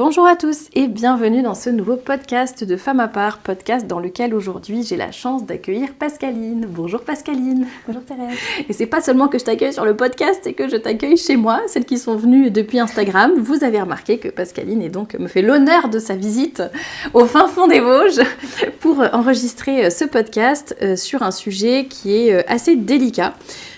Bonjour à tous et bienvenue dans ce nouveau podcast de Femmes à part, podcast dans lequel aujourd'hui j'ai la chance d'accueillir Pascaline. Bonjour Pascaline. Bonjour Thérèse. Et c'est pas seulement que je t'accueille sur le podcast, c'est que je t'accueille chez moi, celles qui sont venues depuis Instagram. Vous avez remarqué que Pascaline me fait l'honneur de sa visite au fin fond des Vosges pour enregistrer ce podcast sur un sujet qui est assez délicat.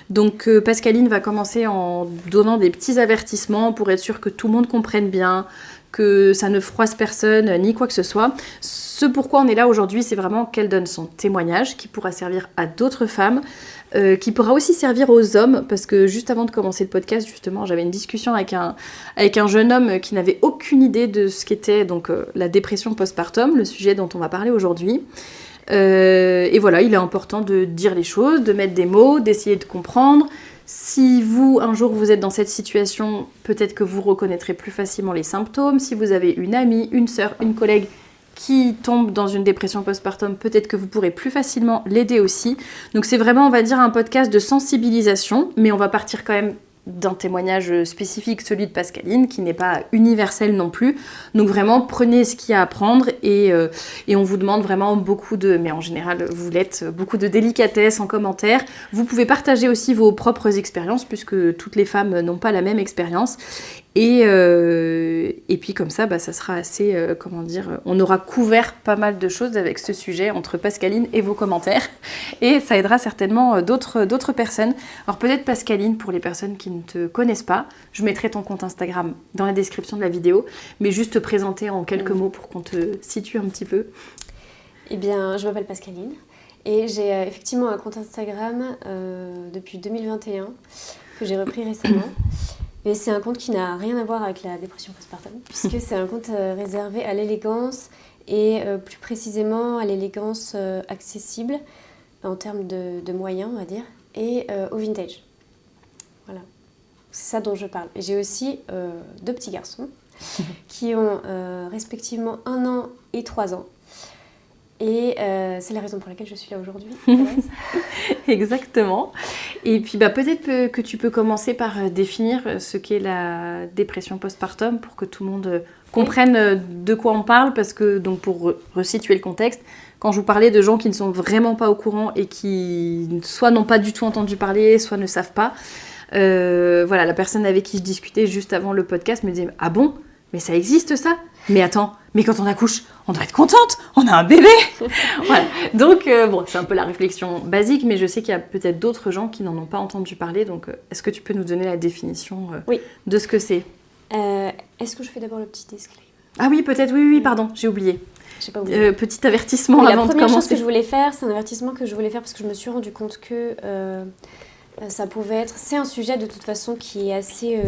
Donc Pascaline va commencer en donnant des petits avertissements pour être sûre que tout le monde comprenne bien, que ça ne froisse personne ni quoi que ce soit. Ce pourquoi on est là aujourd'hui, c'est vraiment qu'elle donne son témoignage qui pourra servir à d'autres femmes, qui pourra aussi servir aux hommes, parce que juste avant de commencer le podcast, justement, j'avais une discussion avec un jeune homme qui n'avait aucune idée de ce qu'était donc la dépression postpartum, le sujet dont on va parler aujourd'hui. Et voilà, il est important de dire les choses, de mettre des mots, d'essayer de comprendre. Si vous, un jour, vous êtes dans cette situation, peut-être que vous reconnaîtrez plus facilement les symptômes. Si vous avez une amie, une sœur, une collègue qui tombe dans une dépression postpartum, peut-être que vous pourrez plus facilement l'aider aussi. Donc c'est vraiment, on va dire, un podcast de sensibilisation, mais on va partir quand même d'un témoignage spécifique, celui de Pascaline, qui n'est pas universel non plus. Donc vraiment, prenez ce qu'il y a à prendre et on vous demande vraiment beaucoup mais en général, vous l'êtes, beaucoup de délicatesse en commentaire. Vous pouvez partager aussi vos propres expériences, puisque toutes les femmes n'ont pas la même expérience. Et puis comme ça, ça sera assez, on aura couvert pas mal de choses avec ce sujet entre Pascaline et vos commentaires. Et ça aidera certainement d'autres personnes. Alors peut-être Pascaline, pour les personnes qui ne te connaissent pas, je mettrai ton compte Instagram dans la description de la vidéo, mais juste te présenter en quelques mots pour qu'on te situe un petit peu. Eh bien, je m'appelle Pascaline et j'ai effectivement un compte Instagram depuis 2021 que j'ai repris récemment. Mais c'est un compte qui n'a rien à voir avec la dépression postpartum, puisque c'est un compte réservé à l'élégance et plus précisément à l'élégance accessible en termes de moyens, on va dire, et au vintage. Voilà, c'est ça dont je parle. Et j'ai aussi 2 petits garçons qui ont respectivement 1 an et 3 ans. Et c'est la raison pour laquelle je suis là aujourd'hui. Exactement. Et puis peut-être que tu peux commencer par définir ce qu'est la dépression postpartum pour que tout le monde comprenne de quoi on parle, parce que donc pour resituer le contexte, quand je vous parlais de gens qui ne sont vraiment pas au courant et qui soit n'ont pas du tout entendu parler, soit ne savent pas, voilà, la personne avec qui je discutais juste avant le podcast me disait « Ah bon ? Mais ça existe ça ? Mais attends, mais quand on accouche, on doit être contente, on a un bébé !» Voilà. Donc, c'est un peu la réflexion basique, mais je sais qu'il y a peut-être d'autres gens qui n'en ont pas entendu parler. Donc, est-ce que tu peux nous donner la définition de ce que c'est ? Est-ce que je fais d'abord le petit disclaimer ? Ah oui, peut-être, oui, pardon, j'ai oublié. J'ai pas oublié. Petit avertissement avant de commencer. La première chose que je voulais faire, c'est un avertissement que je voulais faire parce que je me suis rendu compte que ça pouvait être... C'est un sujet de toute façon qui est assez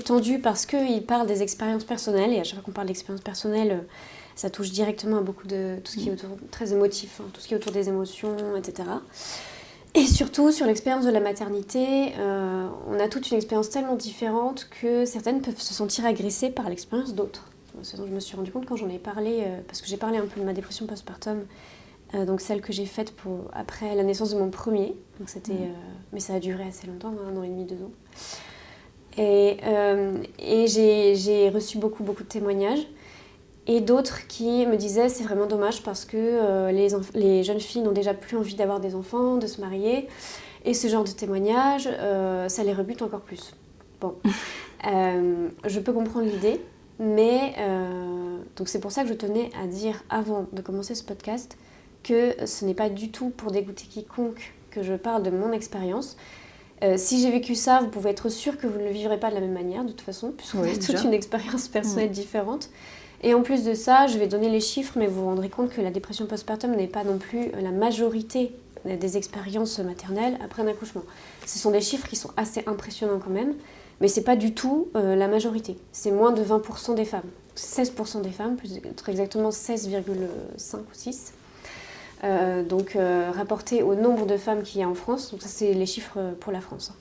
tendu parce qu'il parle des expériences personnelles, et à chaque fois qu'on parle d'expériences personnelles, ça touche directement à beaucoup de tout ce qui est autour, très émotif, tout ce qui est autour des émotions, etc. Et surtout, sur l'expérience de la maternité, on a toute une expérience tellement différente que certaines peuvent se sentir agressées par l'expérience d'autres. C'est ce dont je me suis rendu compte quand j'en ai parlé, parce que j'ai parlé un peu de ma dépression postpartum, donc celle que j'ai faite après la naissance de mon premier. Donc mais ça a duré assez longtemps, 1 an et demi, 2 ans. Et j'ai reçu beaucoup de témoignages et d'autres qui me disaient c'est vraiment dommage parce que les jeunes filles n'ont déjà plus envie d'avoir des enfants, de se marier, et ce genre de témoignages, ça les rebute encore plus. Bon, je peux comprendre l'idée, mais donc c'est pour ça que je tenais à dire avant de commencer ce podcast que ce n'est pas du tout pour dégoûter quiconque que je parle de mon expérience. Si j'ai vécu ça, vous pouvez être sûr que vous ne le vivrez pas de la même manière, de toute façon, puisqu'on a toute une expérience personnelle différente. Et en plus de ça, je vais donner les chiffres, mais vous vous rendrez compte que la dépression postpartum n'est pas non plus la majorité des expériences maternelles après un accouchement. Ce sont des chiffres qui sont assez impressionnants quand même, mais ce n'est pas du tout la majorité. C'est moins de 20% des femmes. 16% des femmes, plus exactement 16,5 ou 6. Rapporté au nombre de femmes qu'il y a en France, donc ça c'est les chiffres pour la France.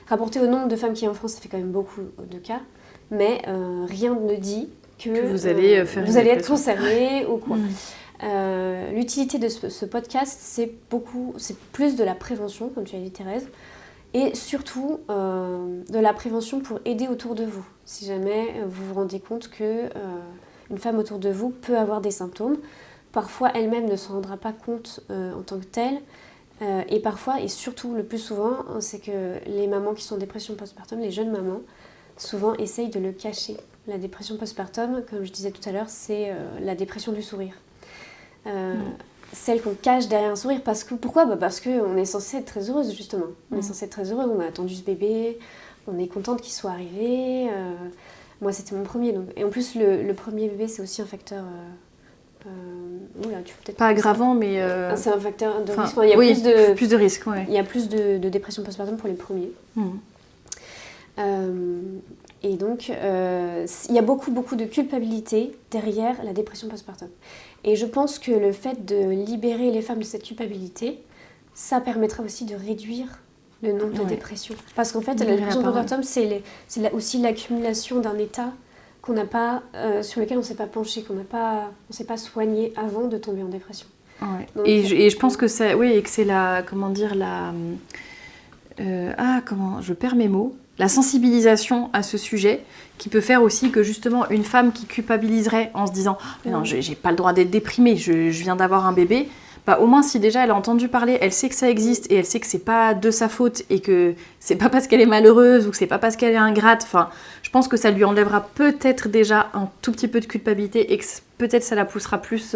Rapporté au nombre de femmes qu'il y a en France, ça fait quand même beaucoup de cas, mais rien ne dit que vous allez être concernés ou quoi. L'utilité de ce podcast, c'est plus de la prévention, comme tu as dit Thérèse, Et surtout, de la prévention pour aider autour de vous. Si jamais vous vous rendez compte qu'une femme autour de vous peut avoir des symptômes, parfois elle-même ne s'en rendra pas compte en tant que telle. Et parfois, et surtout le plus souvent, c'est que les mamans qui sont en dépression postpartum, les jeunes mamans, souvent essayent de le cacher. La dépression postpartum, comme je disais tout à l'heure, c'est la dépression du sourire. Celle qu'on cache derrière un sourire. Pourquoi ? Parce qu'on est censé être très heureuse, justement. On est censé être très heureuse, on a attendu ce bébé, on est contente qu'il soit arrivé. Moi, c'était mon premier. Donc. Et en plus, le premier bébé, c'est aussi un facteur... oula, tu peux peut-être pas aggravant, mais... c'est un facteur de risque. Enfin, il y a plus de risques, ouais. Il y a plus de dépression postpartum pour les premiers. Et donc, il y a beaucoup de culpabilité derrière la dépression postpartum. Et je pense que le fait de libérer les femmes de cette culpabilité, ça permettra aussi de réduire le nombre de dépressions. Parce qu'en fait, la dépression postpartum, c'est aussi l'accumulation d'un état qu'on n'a pas, sur lequel on ne s'est pas penché, on ne s'est pas soigné avant de tomber en dépression. Ouais. Donc, et je pense que c'est, et que c'est je perds mes mots. La sensibilisation à ce sujet qui peut faire aussi que justement une femme qui culpabiliserait en se disant non, j'ai pas le droit d'être déprimée, je viens d'avoir un bébé, au moins si déjà elle a entendu parler, elle sait que ça existe et elle sait que c'est pas de sa faute et que c'est pas parce qu'elle est malheureuse ou que c'est pas parce qu'elle est ingrate, je pense que ça lui enlèvera peut-être déjà un tout petit peu de culpabilité et que peut-être ça la poussera plus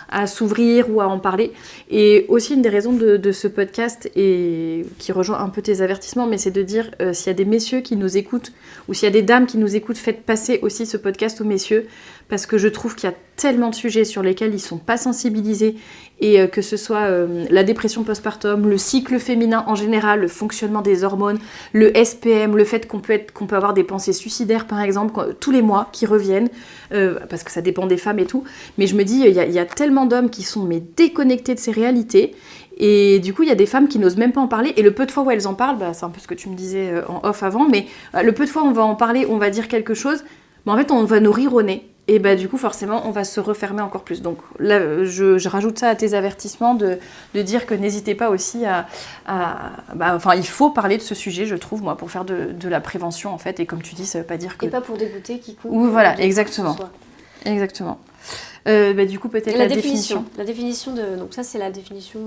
à s'ouvrir ou à en parler. Et aussi une des raisons de ce podcast, et qui rejoint un peu tes avertissements, mais c'est de dire s'il y a des messieurs qui nous écoutent ou s'il y a des dames qui nous écoutent, faites passer aussi ce podcast aux messieurs, parce que je trouve qu'il y a tellement de sujets sur lesquels ils sont pas sensibilisés, et que ce soit la dépression postpartum, le cycle féminin en général, le fonctionnement des hormones, le SPM, le fait qu'on peut avoir des pensées suicidaires par exemple tous les mois qui reviennent, parce que ça dépend des femmes et tout, mais je me dis il y a tellement d'hommes qui sont déconnectés de ces réalités, et du coup il y a des femmes qui n'osent même pas en parler, et le peu de fois où elles en parlent, c'est un peu ce que tu me disais en off avant, mais le peu de fois où on va en parler, on va dire quelque chose, en fait on va nous rire au nez. Et du coup, forcément, on va se refermer encore plus. Donc là, je rajoute ça à tes avertissements de dire que n'hésitez pas aussi il faut parler de ce sujet, je trouve, moi, pour faire de la prévention, en fait. Et comme tu dis, ça veut pas dire que... Et pas pour dégoûter quiconque. Oui, voilà, exactement. Exactement. Du coup, peut-être la définition. La définition donc ça, c'est la définition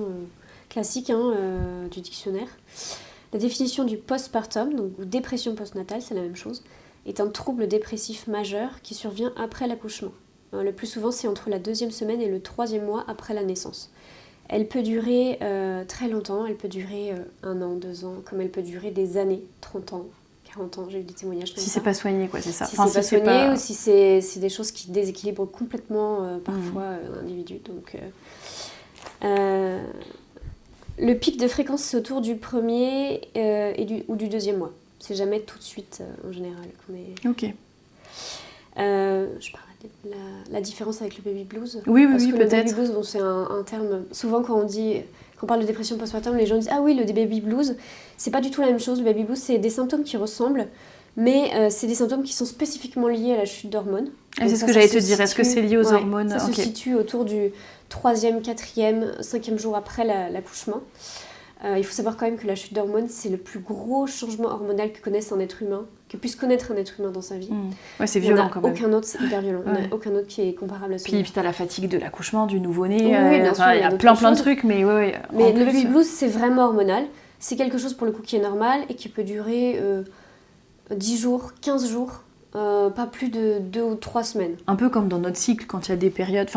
classique du dictionnaire. La définition du postpartum, donc ou dépression postnatale, c'est la même chose, est un trouble dépressif majeur qui survient après l'accouchement. Le plus souvent, c'est entre la 2e semaine et le 3e mois après la naissance. Elle peut durer très longtemps, elle peut durer 1 an, 2 ans, comme elle peut durer des années, 30 ans, 40 ans, j'ai eu des témoignages comme ça. Si c'est pas soigné, quoi, c'est ça. Si c'est pas soigné ou si c'est des choses qui déséquilibrent complètement parfois l'individu. Donc, le pic de fréquence, c'est autour du 1er ou du 2e mois. C'est jamais tout de suite, en général, qu'on est... Ok. Je parlais de la différence avec le baby blues. Oui, parce que peut-être. Le baby blues, c'est un terme... Souvent, quand on parle de dépression postpartum, les gens disent « Ah oui, le baby blues », c'est pas du tout la même chose. Le baby blues, c'est des symptômes qui ressemblent, mais c'est des symptômes qui sont spécifiquement liés à la chute d'hormones. C'est ce que j'allais te dire. Est-ce que c'est lié aux hormones ? Ça se situe autour du 3e, 4e, 5e jour après l'accouchement. Il faut savoir quand même que la chute d'hormones, c'est le plus gros changement hormonal que puisse connaître un être humain dans sa vie. Ouais, c'est violent quand même. Aucun autre, c'est hyper violent. Il n'y en a aucun autre qui est comparable à ça. Puis t'as la fatigue de l'accouchement, du nouveau-né. Oui, bien sûr, il y a plein de trucs, mais ouais. Mais le baby blues, c'est vraiment hormonal. C'est quelque chose pour le coup qui est normal et qui peut durer 10 jours, 15 jours. Pas plus de 2 ou 3 semaines. Un peu comme dans notre cycle, quand il y a des périodes,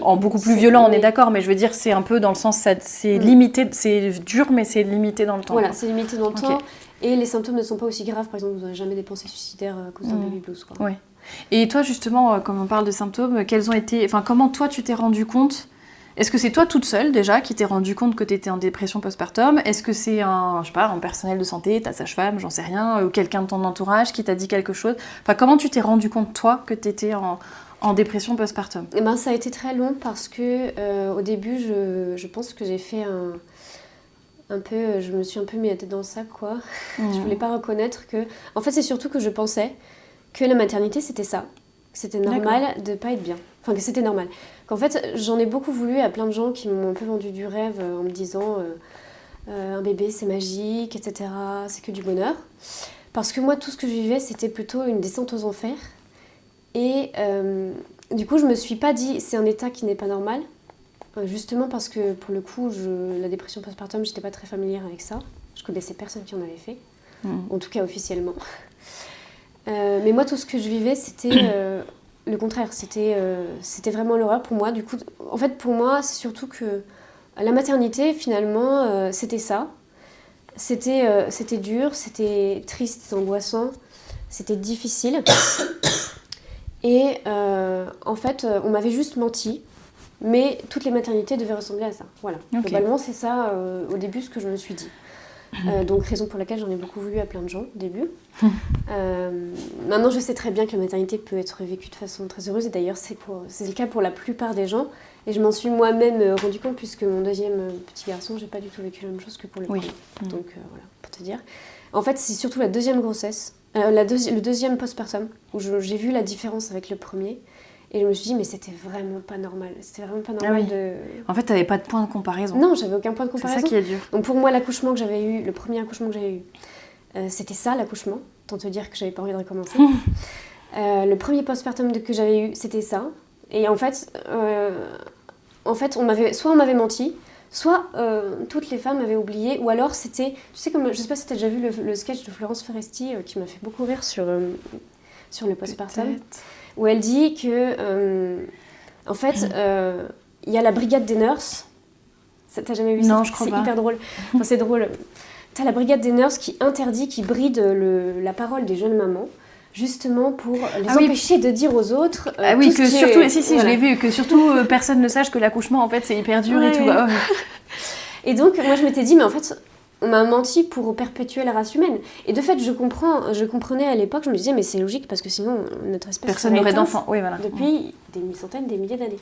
en beaucoup plus violent, on est d'accord, mais je veux dire, c'est un peu dans le sens, c'est limité, c'est dur, mais c'est limité dans le temps. Voilà, c'est limité dans le temps, et les symptômes ne sont pas aussi graves, par exemple, vous n'aurez jamais des pensées suicidaires à cause d'un baby blues. Quoi. Ouais. Et toi, justement, comme on parle de symptômes, comment toi, tu t'es rendu compte ? Est-ce que c'est toi toute seule déjà qui t'es rendu compte que tu étais en dépression postpartum ? Est-ce que c'est un personnel de santé, ta sage-femme, j'en sais rien, ou quelqu'un de ton entourage qui t'a dit quelque chose ? Comment tu t'es rendu compte, toi, que tu étais en dépression postpartum ? Ça a été très long parce que au début, je pense que j'ai fait je me suis un peu mis la tête dans le sac, quoi. Je voulais pas reconnaître que... En fait, c'est surtout que je pensais que la maternité, c'était ça. Que c'était normal de pas être bien. Enfin, que c'était normal. Qu'en fait, j'en ai beaucoup voulu à plein de gens qui m'ont un peu vendu du rêve en me disant un bébé c'est magique, etc. C'est que du bonheur. Parce que moi, tout ce que je vivais, c'était plutôt une descente aux enfers. Et du coup, je me suis pas dit, c'est un état qui n'est pas normal. Justement parce que, pour le coup, la dépression postpartum, j'étais pas très familière avec ça. Je connaissais personne qui en avait fait. En tout cas, officiellement. Mais moi, tout ce que je vivais, c'était le contraire. C'était vraiment l'horreur pour moi. Du coup, en fait, pour moi, c'est surtout que la maternité, finalement, c'était ça. C'était dur, c'était triste, c'était angoissant, c'était difficile. Et en fait, on m'avait juste menti. Mais toutes les maternités devaient ressembler à ça. Voilà. Okay. Globalement, c'est ça au début ce que je me suis dit. Donc, raison pour laquelle j'en ai beaucoup voulu à plein de gens au début. Maintenant, je sais très bien que la maternité peut être vécue de façon très heureuse. Et d'ailleurs, c'est le cas pour la plupart des gens. Et je m'en suis moi-même rendu compte, puisque mon deuxième petit garçon, j'ai pas du tout vécu la même chose que pour le premier. Donc, voilà, pour te dire. En fait, c'est surtout la deuxième grossesse, le deuxième postpartum, où j'ai vu la différence avec le premier. Et je me suis dit, mais c'était vraiment pas normal. C'était vraiment pas normal de... En fait, t'avais pas de point de comparaison. Non, j'avais aucun point de comparaison. C'est ça qui est dur. Donc pour moi, l'accouchement que j'avais eu, le premier accouchement que j'avais eu, c'était ça, l'accouchement. Tant te dire que j'avais pas envie de recommencer. Le premier postpartum que j'avais eu, c'était ça. Et en fait, soit on m'avait menti, soit toutes les femmes m'avaient oublié, ou alors c'était... Tu sais, comme, je sais pas si t'as déjà vu le sketch de Florence Foresti qui m'a fait beaucoup rire sur le postpartum. Peut-être. Où elle dit que, en fait, il y a la brigade des nurses. T'as jamais vu ça? Non, je crois pas. C'est hyper drôle. Enfin, c'est drôle. T'as la brigade des nurses qui bride la parole des jeunes mamans, justement pour les empêcher de dire aux autres. Oui, que surtout, voilà. Je l'ai vu, que surtout personne ne sache que l'accouchement, en fait, c'est hyper dur et tout. Et donc, moi, je m'étais dit, mais en fait, on m'a menti pour perpétuer la race humaine. Et de fait, je comprenais à l'époque, je me disais, mais c'est logique, parce que sinon, notre espèce... Personne n'aurait d'enfants, oui, voilà. Depuis des centaines, des milliers d'années.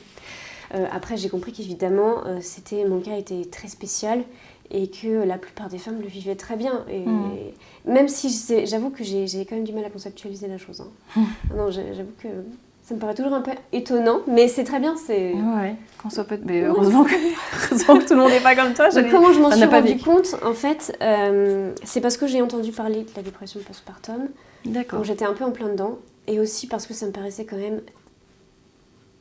Après, j'ai compris qu'évidemment, mon cas était très spécial, et que la plupart des femmes le vivaient très bien. Et même si, j'avoue que j'ai quand même du mal à conceptualiser la chose. Non, j'avoue que... Ça me paraît toujours un peu étonnant, mais c'est très bien, c'est... Ouais, qu'on soit pas... Mais heureusement que tout le monde n'est pas comme toi. Comment je m'en suis rendu compte, en fait, c'est parce que j'ai entendu parler de la dépression postpartum. D'accord. Donc j'étais un peu en plein dedans. Et aussi parce que ça me paraissait quand même...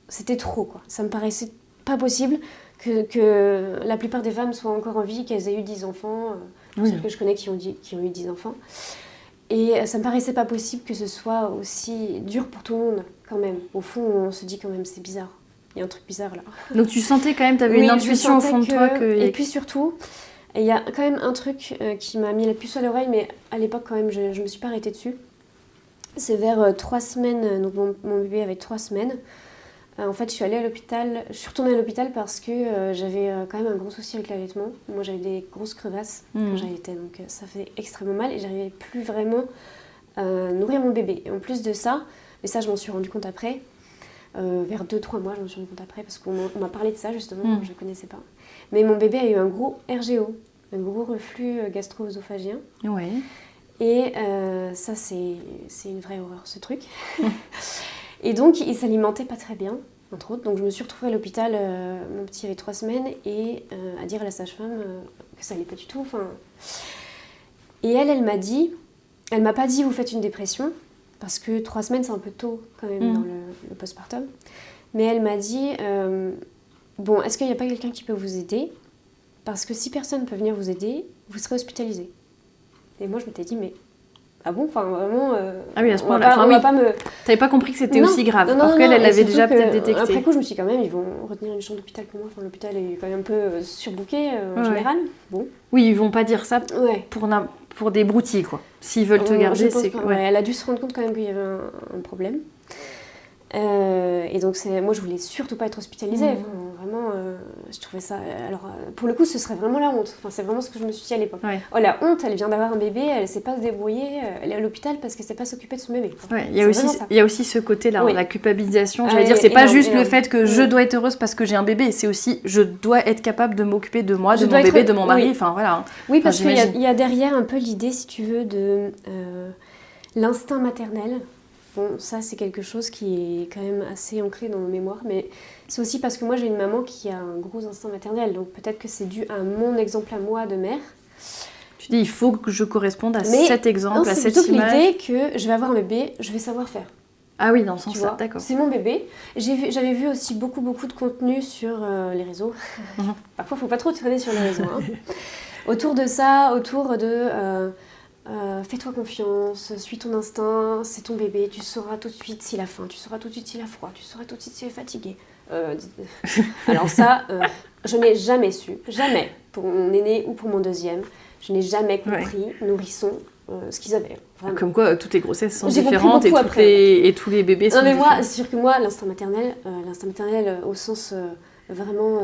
C'était trop, quoi. Ça me paraissait pas possible que la plupart des femmes soient encore en vie, qu'elles aient eu 10 enfants. Celles que je connais qui ont eu 10 enfants. Et ça me paraissait pas possible que ce soit aussi dur pour tout le monde, quand même. Au fond, on se dit quand même, c'est bizarre. Il y a un truc bizarre là. Donc tu sentais quand même, tu avais une intuition au fond de toi que... Et puis surtout, il y a quand même un truc qui m'a mis la puce à l'oreille, mais à l'époque quand même, je me suis pas arrêtée dessus. C'est vers 3 semaines, donc mon bébé avait 3 semaines. En fait, je suis retournée à l'hôpital parce que j'avais quand même un gros souci avec l'allaitement. Moi, j'avais des grosses crevasses quand j'allaitais, donc ça fait extrêmement mal et j'arrivais plus vraiment à nourrir mon bébé. Et en plus de ça, mais ça, je m'en suis rendu compte après, vers 2-3 mois, je m'en suis rendu compte après parce qu'on m'a parlé de ça justement, je ne connaissais pas. Mais mon bébé a eu un gros RGO, un gros reflux gastro-œsophagien. Ouais. Et ça, c'est une vraie horreur, ce truc. Et donc, il s'alimentait pas très bien, entre autres. Donc, je me suis retrouvée à l'hôpital, mon petit avait 3 semaines, et à dire à la sage-femme que ça allait pas du tout. Et elle m'a dit, elle m'a pas dit vous faites une dépression, parce que 3 semaines, c'est un peu tôt quand même dans le postpartum. Mais elle m'a dit, bon, est-ce qu'il n'y a pas quelqu'un qui peut vous aider? Parce que si personne ne peut venir vous aider, vous serez hospitalisé. Et moi, je m'étais dit, mais... Ah bon, enfin vraiment. Ah oui, à ce point-là. On va pas me. T'avais pas compris que c'était aussi grave. Alors qu'elle, elle l'avait déjà peut-être détecté. Après coup, je me suis dit quand même, ils vont retenir une chambre d'hôpital pour moi. Enfin, l'hôpital est quand même un peu surbooké en général. Bon. Oui, ils vont pas dire ça pour des broutilles, quoi. S'ils veulent te garder, c'est. Elle a dû se rendre compte quand même qu'il y avait un problème. Et donc, moi, je voulais surtout pas être hospitalisée. Enfin, vraiment, je trouvais ça... Alors, pour le coup, ce serait vraiment la honte. Enfin, c'est vraiment ce que je me suis dit à l'époque. Ouais. Oh, la honte, elle vient d'avoir un bébé, elle sait pas se débrouiller, elle est à l'hôpital parce qu'elle sait pas s'occuper de son bébé. Ouais, il y a aussi ce côté-là, la culpabilisation. J'allais dire, c'est pas juste le fait que je dois être heureuse parce que j'ai un bébé, c'est aussi je dois être capable de m'occuper de moi, de mon bébé, de mon mari. Enfin, voilà. Oui, parce qu'il y a derrière un peu l'idée, si tu veux, de l'instinct maternel Bon, ça, c'est quelque chose qui est quand même assez ancré dans nos mémoires, mais c'est aussi parce que moi, j'ai une maman qui a un gros instinct maternel, donc peut-être que c'est dû à mon exemple à moi de mère. Tu dis, il faut que je corresponde à cet exemple, à cette image. C'est plutôt l'idée que je vais avoir un bébé, je vais savoir faire. Ah oui, dans ce sens-là, d'accord. C'est mon bébé. J'avais vu aussi beaucoup de contenu sur les réseaux. Parfois, il ne faut pas trop traîner sur les réseaux. Hein. Autour de ça, autour de... fais-toi confiance, suis ton instinct, c'est ton bébé, tu sauras tout de suite s'il a faim, tu sauras tout de suite s'il a froid, tu sauras tout de suite s'il est fatigué. Alors ça, je n'ai jamais su, jamais, pour mon aîné ou pour mon deuxième, je n'ai jamais compris, nourrisson, ce qu'ils avaient. Vraiment. Comme quoi, toutes les grossesses sont différentes et tous les bébés sont différents. Non mais moi, c'est sûr que moi, l'instinct maternel au sens vraiment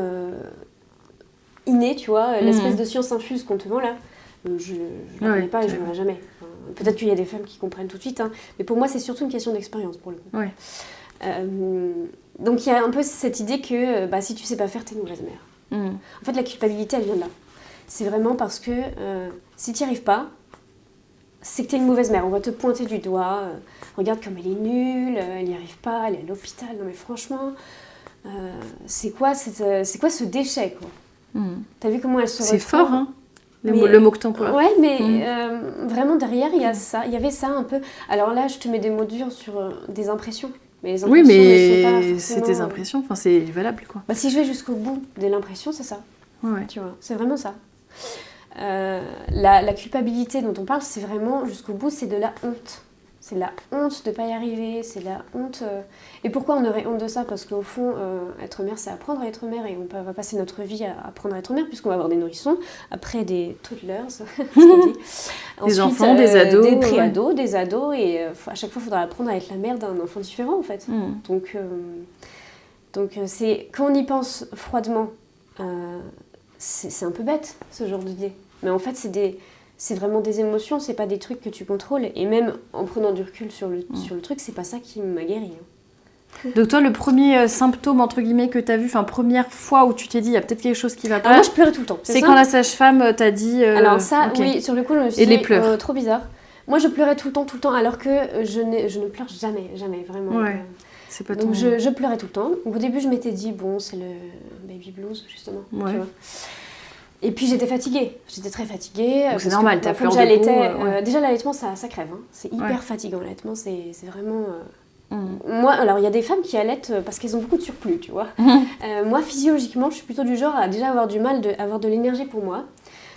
inné, tu vois, l'espèce de science infuse qu'on te vend là, je ne la connais pas et je ne l'aurai jamais. Peut-être qu'il y a des femmes qui comprennent tout de suite, hein, mais pour moi c'est surtout une question d'expérience pour le coup. Ouais. Donc il y a un peu cette idée que si tu sais pas faire, t'es une mauvaise mère. En fait la culpabilité elle vient de là. C'est vraiment parce que si tu n'y arrives pas, c'est que t'es une mauvaise mère. On va te pointer du doigt, regarde comme elle est nulle, elle n'y arrive pas, elle est à l'hôpital. Non mais franchement, c'est quoi ce déchet quoi. T'as vu comment elle se retrouve ? C'est fort hein. Le mot que t'emploies. Ouais, mais vraiment derrière, il y avait ça un peu. Alors là, je te mets des mots durs sur des impressions. Mais les impressions, oui, mais sont pas forcément... c'est tes impressions, enfin, c'est valable, quoi. Si je vais jusqu'au bout de l'impression, c'est ça. Ouais. Tu vois, c'est vraiment ça. La culpabilité dont on parle, c'est vraiment jusqu'au bout, c'est de la honte. C'est de la honte de ne pas y arriver, c'est de la honte... Et pourquoi on aurait honte de ça ? Parce qu'au fond, être mère, c'est apprendre à être mère, et on va passer notre vie à apprendre à être mère, puisqu'on va avoir des nourrissons, après des toddlers, ce qu'on dit. Ensuite, des enfants, des ados. Des pré-ados, des ados, et à chaque fois, il faudra apprendre à être la mère d'un enfant différent, en fait. Donc c'est, quand on y pense froidement, c'est un peu bête, ce genre d'idée. Mais en fait, c'est vraiment des émotions, c'est pas des trucs que tu contrôles. Et même en prenant du recul sur le truc, c'est pas ça qui m'a guérie. Donc toi, le premier symptôme, entre guillemets, que t'as vu, première fois où tu t'es dit, il y a peut-être quelque chose qui va pas... Alors moi, je pleurais tout le temps. C'est quand la sage-femme t'a dit... Alors ça, oui, sur le coup, je me suis dit, les pleurs. trop bizarre. Moi, je pleurais tout le temps, alors que je ne pleure jamais, vraiment. Ouais, c'est pas donc ton... je pleurais tout le temps. Donc, au début, je m'étais dit, bon, c'est le baby blues, justement. Ouais. Tu vois. Et puis j'étais fatiguée, j'étais très fatiguée. Donc c'est normal, t'as peur de peau. Déjà l'allaitement ça crève, hein. C'est hyper fatigant l'allaitement, c'est vraiment... Moi, alors il y a des femmes qui allaitent parce qu'elles ont beaucoup de surplus, tu vois. Moi physiologiquement, je suis plutôt du genre à déjà avoir du mal avoir de l'énergie pour moi.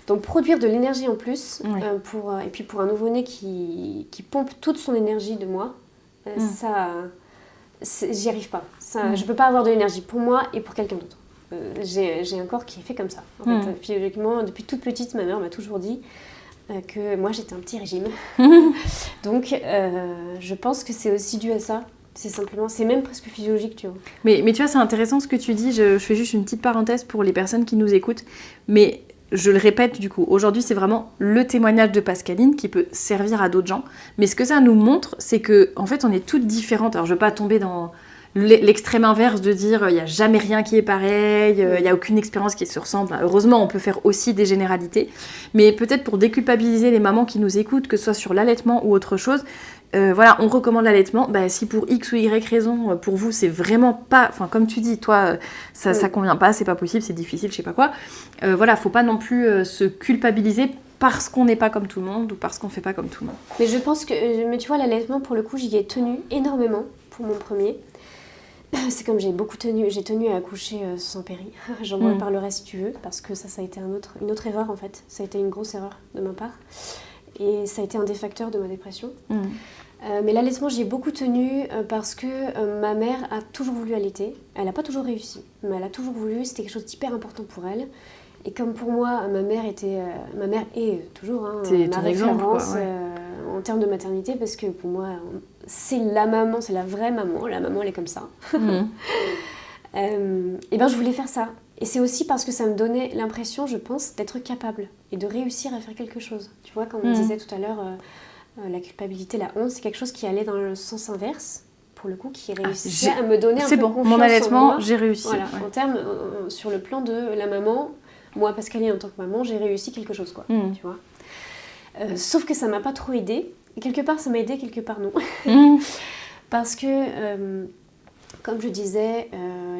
Donc produire de l'énergie en plus, et puis pour un nouveau-né qui pompe toute son énergie de moi, ça, j'y arrive pas. Je peux pas avoir de l'énergie pour moi et pour quelqu'un d'autre. J'ai un corps qui est fait comme ça. En fait, physiologiquement, depuis toute petite, ma mère m'a toujours dit que moi j'étais un petit régime. Donc je pense que c'est aussi dû à ça. C'est même presque physiologique, tu vois. Mais tu vois, c'est intéressant ce que tu dis. Je fais juste une petite parenthèse pour les personnes qui nous écoutent. Mais je le répète du coup, aujourd'hui c'est vraiment le témoignage de Pascaline qui peut servir à d'autres gens. Mais ce que ça nous montre, c'est que en fait on est toutes différentes. Alors je ne veux pas tomber dans... l'extrême inverse de dire il n'y a jamais rien qui est pareil, il n'y a aucune expérience qui se ressemble. Heureusement, on peut faire aussi des généralités. Mais peut-être pour déculpabiliser les mamans qui nous écoutent, que ce soit sur l'allaitement ou autre chose, on recommande l'allaitement. Si pour X ou Y raison, pour vous, c'est vraiment pas... Enfin, comme tu dis, toi, ça convient pas, c'est pas possible, c'est difficile, je sais pas quoi. Faut pas non plus se culpabiliser parce qu'on n'est pas comme tout le monde ou parce qu'on fait pas comme tout le monde. Mais je pense que... Mais tu vois, l'allaitement, pour le coup, j'y ai tenu énormément pour mon premier. C'est comme j'ai tenu à accoucher sans péri. J'en reparlerai si tu veux, parce que ça a été une autre erreur en fait. Ça a été une grosse erreur de ma part. Et ça a été un des facteurs de ma dépression. Mais l'allaitement, j'y ai beaucoup tenu parce que ma mère a toujours voulu allaiter. Elle n'a pas toujours réussi, mais elle a toujours voulu. C'était quelque chose d'hyper important pour elle. Et comme pour moi, ma mère est toujours ma référence en termes de maternité, parce que pour moi, c'est la maman, c'est la vraie maman. La maman, elle est comme ça. Et je voulais faire ça. Et c'est aussi parce que ça me donnait l'impression, je pense, d'être capable et de réussir à faire quelque chose. Tu vois, comme on disait tout à l'heure, la culpabilité, la honte, c'est quelque chose qui allait dans le sens inverse. Pour le coup, qui réussissait à me donner un peu confiance en moi. C'est bon, mon allaitement, j'ai réussi. Voilà, en termes, sur le plan de la maman, moi, Pascaline, en tant que maman, j'ai réussi quelque chose, quoi. Tu vois. Sauf que ça m'a pas trop aidée. Et quelque part, ça m'a aidée, quelque part, non. Parce que, comme je disais,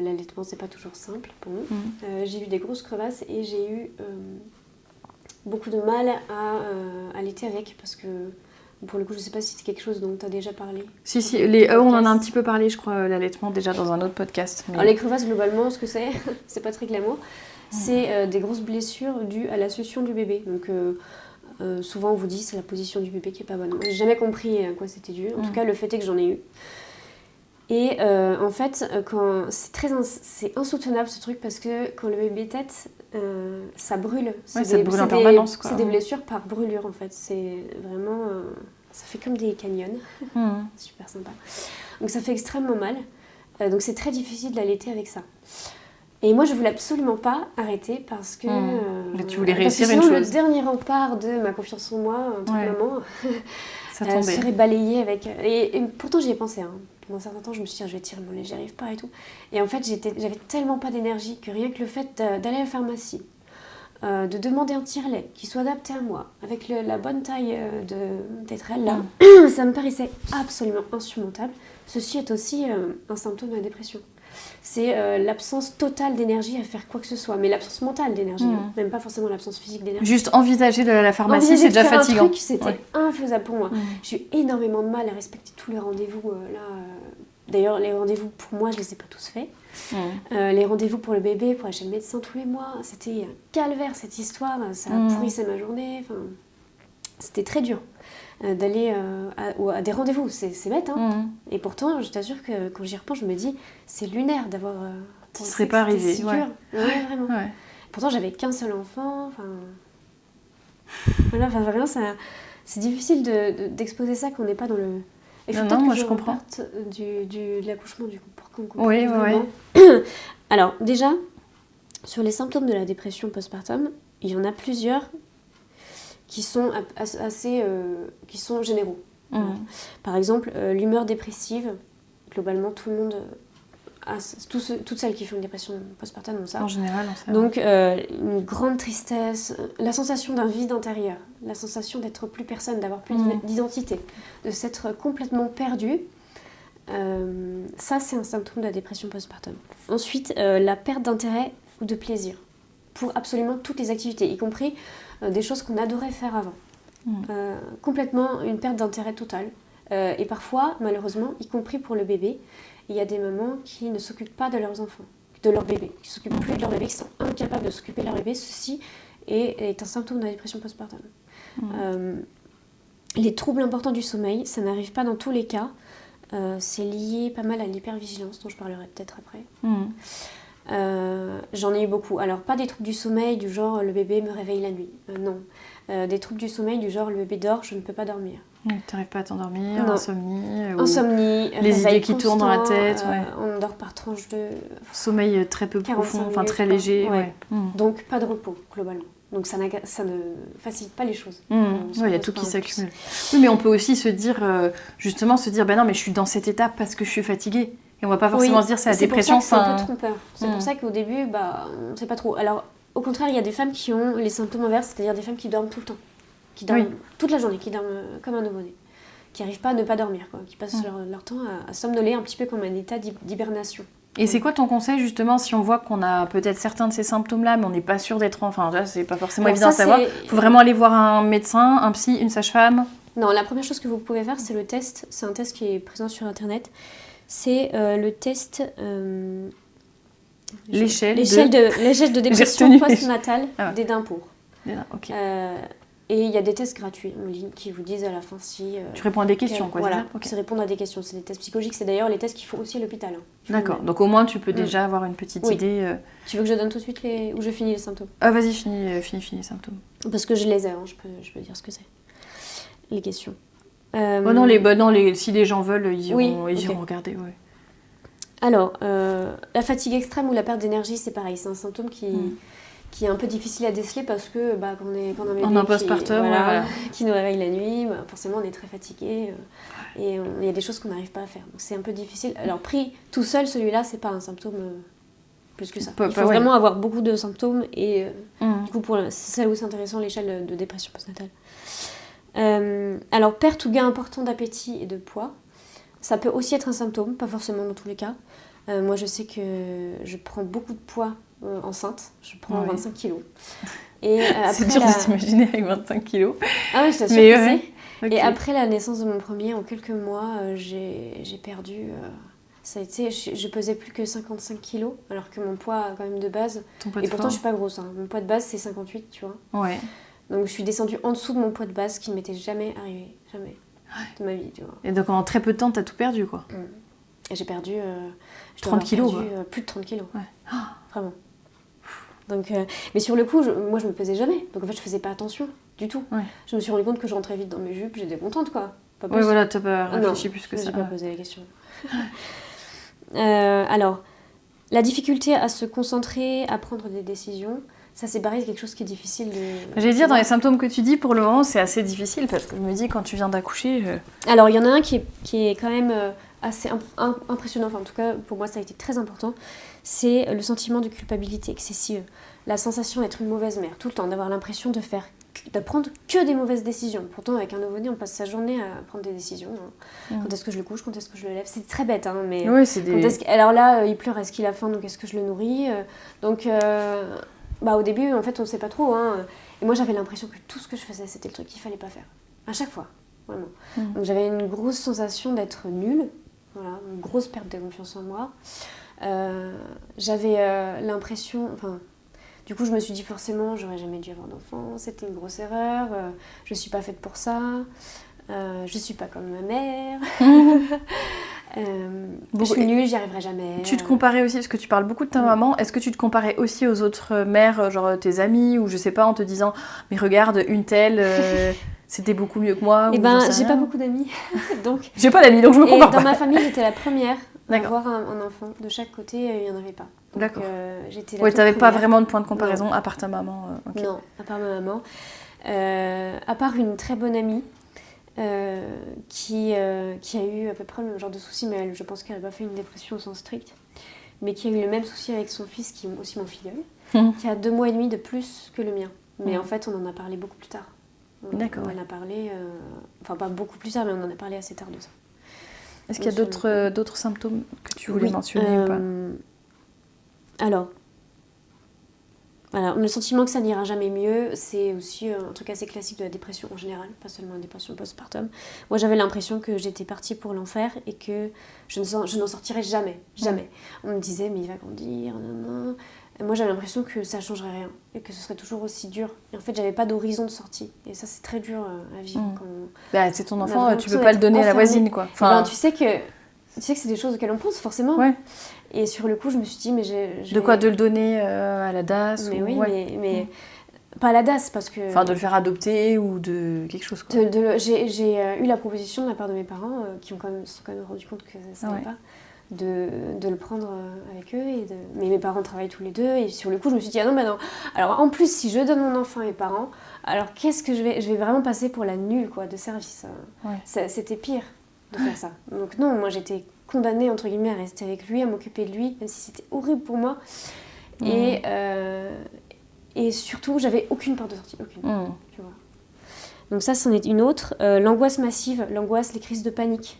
l'allaitement, c'est pas toujours simple pour nous. J'ai eu des grosses crevasses et j'ai eu beaucoup de mal à allaiter avec, parce que, pour le coup, je sais pas si c'est quelque chose dont tu as déjà parlé. Si, on en a un petit peu parlé, je crois, l'allaitement, déjà dans un autre podcast. Mais... Alors, les crevasses, globalement, ce que c'est pas très glamour. C'est des grosses blessures dues à la succion du bébé. Donc, souvent, on vous dit c'est la position du bébé qui est pas bonne. Moi, j'ai jamais compris à quoi c'était dû. En tout cas, le fait est que j'en ai eu. Et en fait, c'est insoutenable ce truc, parce que quand le bébé tète, ça brûle. Ça brûle en permanence, quoi. C'est des blessures par brûlure, en fait. C'est vraiment... ça fait comme des canyons. Super sympa. Donc ça fait extrêmement mal. Donc c'est très difficile d'allaiter avec ça. Et moi, je voulais absolument pas arrêter, parce que... Mais tu voulais réussir parce que sinon, une chose. le dernier rempart de ma confiance en moi, en tant que maman, ça tombait. serait balayé avec... Et pourtant, j'y ai pensé. Pendant un certain temps, je me suis dit, je vais tirer mon lait, j'y arrive pas et tout. Et en fait, j'avais tellement pas d'énergie que rien que le fait d'aller à la pharmacie, de demander un tire-lait qui soit adapté à moi, avec la bonne taille d'étrelle, là, ça me paraissait absolument insurmontable. Ceci est aussi un symptôme de la dépression. C'est l'absence totale d'énergie à faire quoi que ce soit, mais l'absence mentale d'énergie, même pas forcément l'absence physique d'énergie. Juste envisager de la pharmacie, c'est déjà fatigant. C'était infaisable pour moi. J'ai eu énormément de mal à respecter tous les rendez-vous. D'ailleurs, les rendez-vous pour moi, je les ai pas tous faits. Les rendez-vous pour le bébé, pour aller chez le médecin tous les mois, c'était un calvaire cette histoire. Ça pourrissait ma journée. Enfin, c'était très dur d'aller à des rendez-vous. C'est bête, hein. Et pourtant, je t'assure que quand j'y repense, je me dis, c'est lunaire d'avoir... tu ne serais pas arrivée. Si dur. Ouais, vraiment. Ouais. Pourtant, j'avais qu'un seul enfant. Voilà, vraiment, c'est difficile d'exposer ça quand on n'est pas dans le... Il faut moi je comprends. De l'accouchement, du coup, pour qu'on comprenne vraiment. Alors, déjà, sur les symptômes de la dépression postpartum, il y en a plusieurs qui sont qui sont généraux. Par exemple, l'humeur dépressive, globalement, tout le monde... toutes celles qui font une dépression postpartum ont ça. En général, on sait. Donc, une grande tristesse, la sensation d'un vide intérieur, la sensation d'être plus personne, d'avoir plus d'identité, de s'être complètement perdu. Ça, c'est un symptôme de la dépression postpartum. Ensuite, la perte d'intérêt ou de plaisir pour absolument toutes les activités, y compris des choses qu'on adorait faire avant. Complètement une perte d'intérêt totale. Et parfois, malheureusement, y compris pour le bébé, il y a des mamans qui ne s'occupent pas de leurs enfants, de leur bébé, qui ne s'occupent plus de leur bébé, qui sont incapables de s'occuper de leur bébé. Ceci est un symptôme de la dépression postpartum. Les troubles importants du sommeil, ça n'arrive pas dans tous les cas. C'est lié pas mal à l'hypervigilance, dont je parlerai peut-être après. J'en ai eu beaucoup. Alors, pas des troubles du sommeil du genre le bébé me réveille la nuit. Non. Des troubles du sommeil du genre le bébé dort, je ne peux pas dormir. Tu n'arrives pas à t'endormir, insomnie. Insomnie, les idées qui tournent dans la tête. On dort par tranche de... Sommeil très peu profond, enfin très léger. Donc, pas de repos, globalement. Donc, ça ne facilite pas les choses. Il y a tout qui s'accumule. Oui, mais on peut aussi se dire, ben non, mais je suis dans cet état parce que je suis fatiguée. Et on va pas forcément se dire c'est la dépression. C'est un peu trompeur. C'est pour ça qu'au début, on ne sait pas trop. Alors, au contraire, il y a des femmes qui ont les symptômes inverses, c'est-à-dire des femmes qui dorment tout le temps, qui dorment toute la journée, qui dorment comme un nouveau-né, qui n'arrivent pas à ne pas dormir, qui passent leur temps à somnoler un petit peu comme un état d'hibernation. Et c'est quoi ton conseil justement si on voit qu'on a peut-être certains de ces symptômes-là, mais on n'est pas sûr d'être... Enfin, là, c'est pas forcément évident à savoir. Il faut vraiment aller voir un médecin, un psy, une sage-femme. Non, la première chose que vous pouvez faire, c'est le test. C'est un test qui est présent sur Internet. C'est le test... l'échelle de dépression postnatale d'Édimbourg. Ok. Et il y a des tests gratuits en ligne qui vous disent à la fin si... tu réponds à des questions, quoi. Voilà, c'est répondre à des questions. C'est des tests psychologiques. C'est d'ailleurs les tests qu'ils font aussi à l'hôpital. D'accord. Donc au moins, tu peux déjà avoir une petite idée. Tu veux que je donne tout de suite ou je finis les symptômes? Ah, vas-y, finis les symptômes. Parce que je les ai, je peux dire ce que c'est. Les questions. Si les gens veulent, ils iront regarder. Ouais. Alors, la fatigue extrême ou la perte d'énergie, c'est pareil. C'est un symptôme qui est un peu difficile à déceler parce que quand on a un bébé qui nous réveille la nuit, forcément on est très fatigué et il y a des choses qu'on n'arrive pas à faire. Donc c'est un peu difficile. Alors pris tout seul, celui-là, c'est pas un symptôme plus que ça. Il faut vraiment avoir beaucoup de symptômes et du coup, c'est ça où c'est intéressant, l'échelle de dépression postnatale. Alors, perte ou gain important d'appétit et de poids. Ça peut aussi être un symptôme, pas forcément dans tous les cas. Moi, je sais que je prends beaucoup de poids enceinte. Je prends 25 kilos. Et après c'est dur de s'imaginer avec 25 kilos. Ah oui, je t'assure que c'est. Okay. Et après la naissance de mon premier, en quelques mois, j'ai perdu... ça a été... Je pesais plus que 55 kilos, alors que mon poids, quand même, de base... Et pourtant, je suis pas grosse. Hein. Mon poids de base, c'est 58, tu vois. Ouais. Donc, je suis descendue en dessous de mon poids de base, qui ne m'était jamais arrivé. Jamais. De ma vie, tu vois. Et donc, en très peu de temps, t'as tout perdu, quoi. Et j'ai perdu... 30 kilos, plus de 30 kilos. Ouais. Vraiment. Donc, mais sur le coup, moi je me pesais jamais. Donc en fait, je faisais pas attention du tout. Ouais. Je me suis rendu compte que je rentrais vite dans mes jupes, j'étais contente quoi. Pas plus. Oui, voilà, t'as pas réfléchi plus que ça. J'ai pas posé la question. Alors, la difficulté à se concentrer, à prendre des décisions, ça c'est pareil, c'est quelque chose qui est difficile de... J'allais dire, dans les symptômes que tu dis, pour le moment, c'est assez difficile parce que je me dis, quand tu viens d'accoucher... Alors, il y en a un qui est quand même assez impressionnant, enfin en tout cas, pour moi, ça a été très important. C'est le sentiment de culpabilité excessive. La sensation d'être une mauvaise mère, tout le temps, d'avoir l'impression de prendre que des mauvaises décisions. Pourtant, avec un nouveau-né, on passe sa journée à prendre des décisions. Hein. Quand est-ce que je le couche, quand est-ce que je le lève. C'est très bête, hein, mais... Oui, c'est Alors là, il pleure, est-ce qu'il a faim, donc est-ce que je le nourris Donc, au début, en fait, on ne sait pas trop. Hein. Et moi, j'avais l'impression que tout ce que je faisais, c'était le truc qu'il ne fallait pas faire. À chaque fois, vraiment. Donc, j'avais une grosse sensation d'être nulle. Voilà, une grosse perte de confiance en moi. J'avais l'impression... Du coup, je me suis dit forcément, j'aurais jamais dû avoir d'enfant, c'était une grosse erreur, je suis pas faite pour ça, je suis pas comme ma mère, je suis nulle, j'y arriverai jamais. Tu te comparais aussi, parce que tu parles beaucoup de ta maman, est-ce que tu te comparais aussi aux autres mères, genre tes amies, ou je sais pas, en te disant, mais regarde, une telle... C'était beaucoup mieux que moi. Eh ben, j'ai pas beaucoup d'amis, donc... J'ai pas d'amis, donc je me compare pas. Dans ma famille, j'étais la première à avoir un enfant. De chaque côté, il y en avait pas. Donc, d'accord. J'étais la ouais, t'avais pas vraiment de point de comparaison, à part ta maman. Okay. Non, à part ma maman. À part une très bonne amie qui a eu à peu près le même genre de soucis, mais je pense qu'elle n'a pas fait une dépression au sens strict, mais qui a eu le même souci avec son fils, qui est aussi mon filleul, qui a 2 mois et demi de plus que le mien. Mais en fait, on en a parlé beaucoup plus tard. D'accord. On en a parlé, enfin pas beaucoup plus tard, mais on en a parlé assez tard de ça. Est-ce qu'il y a d'autres symptômes que tu voulais mentionner ou pas ? Alors, le sentiment que ça n'ira jamais mieux, c'est aussi un truc assez classique de la dépression en général, pas seulement la dépression postpartum. Moi, j'avais l'impression que j'étais partie pour l'enfer et que je n'en sortirais jamais, jamais. On me disait, mais il va grandir, nanana. Et moi, j'avais l'impression que ça ne changerait rien et que ce serait toujours aussi dur. Et en fait, j'avais pas d'horizon de sortie. Et ça, c'est très dur à vivre. Quand c'est ton enfant, tu peux pas le donner à la voisine, quoi. Enfin... tu sais que c'est des choses auxquelles on pense, forcément. Ouais. Et sur le coup, je me suis dit, mais de quoi, de le donner à la DAS Mais oui, mais pas à la DAS, parce que... Enfin, de le faire adopter ou de quelque chose, quoi. J'ai eu la proposition de la part de mes parents, qui se sont quand même rendu compte que ça n'allait pas, de le prendre avec eux. Mais mes parents travaillent tous les deux, et sur le coup, je me suis dit, ah non, bah non. Alors, en plus, si je donne mon enfant à mes parents, alors qu'est-ce que je vais vraiment passer pour la nulle, quoi, de service. C'était pire de faire ça. Donc non, moi, j'étais condamnée, entre guillemets, à rester avec lui, à m'occuper de lui, même si c'était horrible pour moi. Et surtout, j'avais aucune porte de sortie, aucune. Tu vois. Donc ça, c'en est une autre. L'angoisse massive, les crises de panique.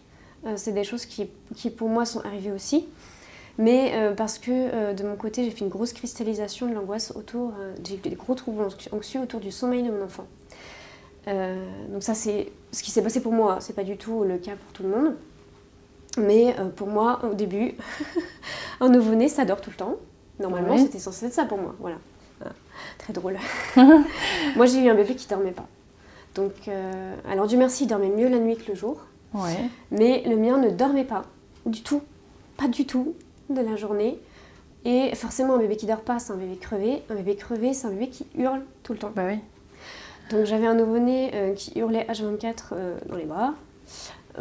C'est des choses qui, pour moi, sont arrivées aussi. Mais parce que, de mon côté, j'ai fait une grosse cristallisation de l'angoisse autour... j'ai eu des gros troubles anxieux autour du sommeil de mon enfant. Donc ça, c'est ce qui s'est passé pour moi. C'est pas du tout le cas pour tout le monde. Mais pour moi, au début, un nouveau-né, ça dort tout le temps. Normalement, c'était censé être ça pour moi. Voilà. Très drôle. Moi, j'ai eu un bébé qui dormait pas. Donc, alors Dieu merci, il dormait mieux la nuit que le jour. Ouais. Mais le mien ne dormait pas du tout. Pas du tout de la journée. Et forcément, un bébé qui dort pas, c'est un bébé crevé. Un bébé crevé, c'est un bébé qui hurle tout le temps. Bah oui. Donc, j'avais un nouveau-né qui hurlait H24 dans les bras.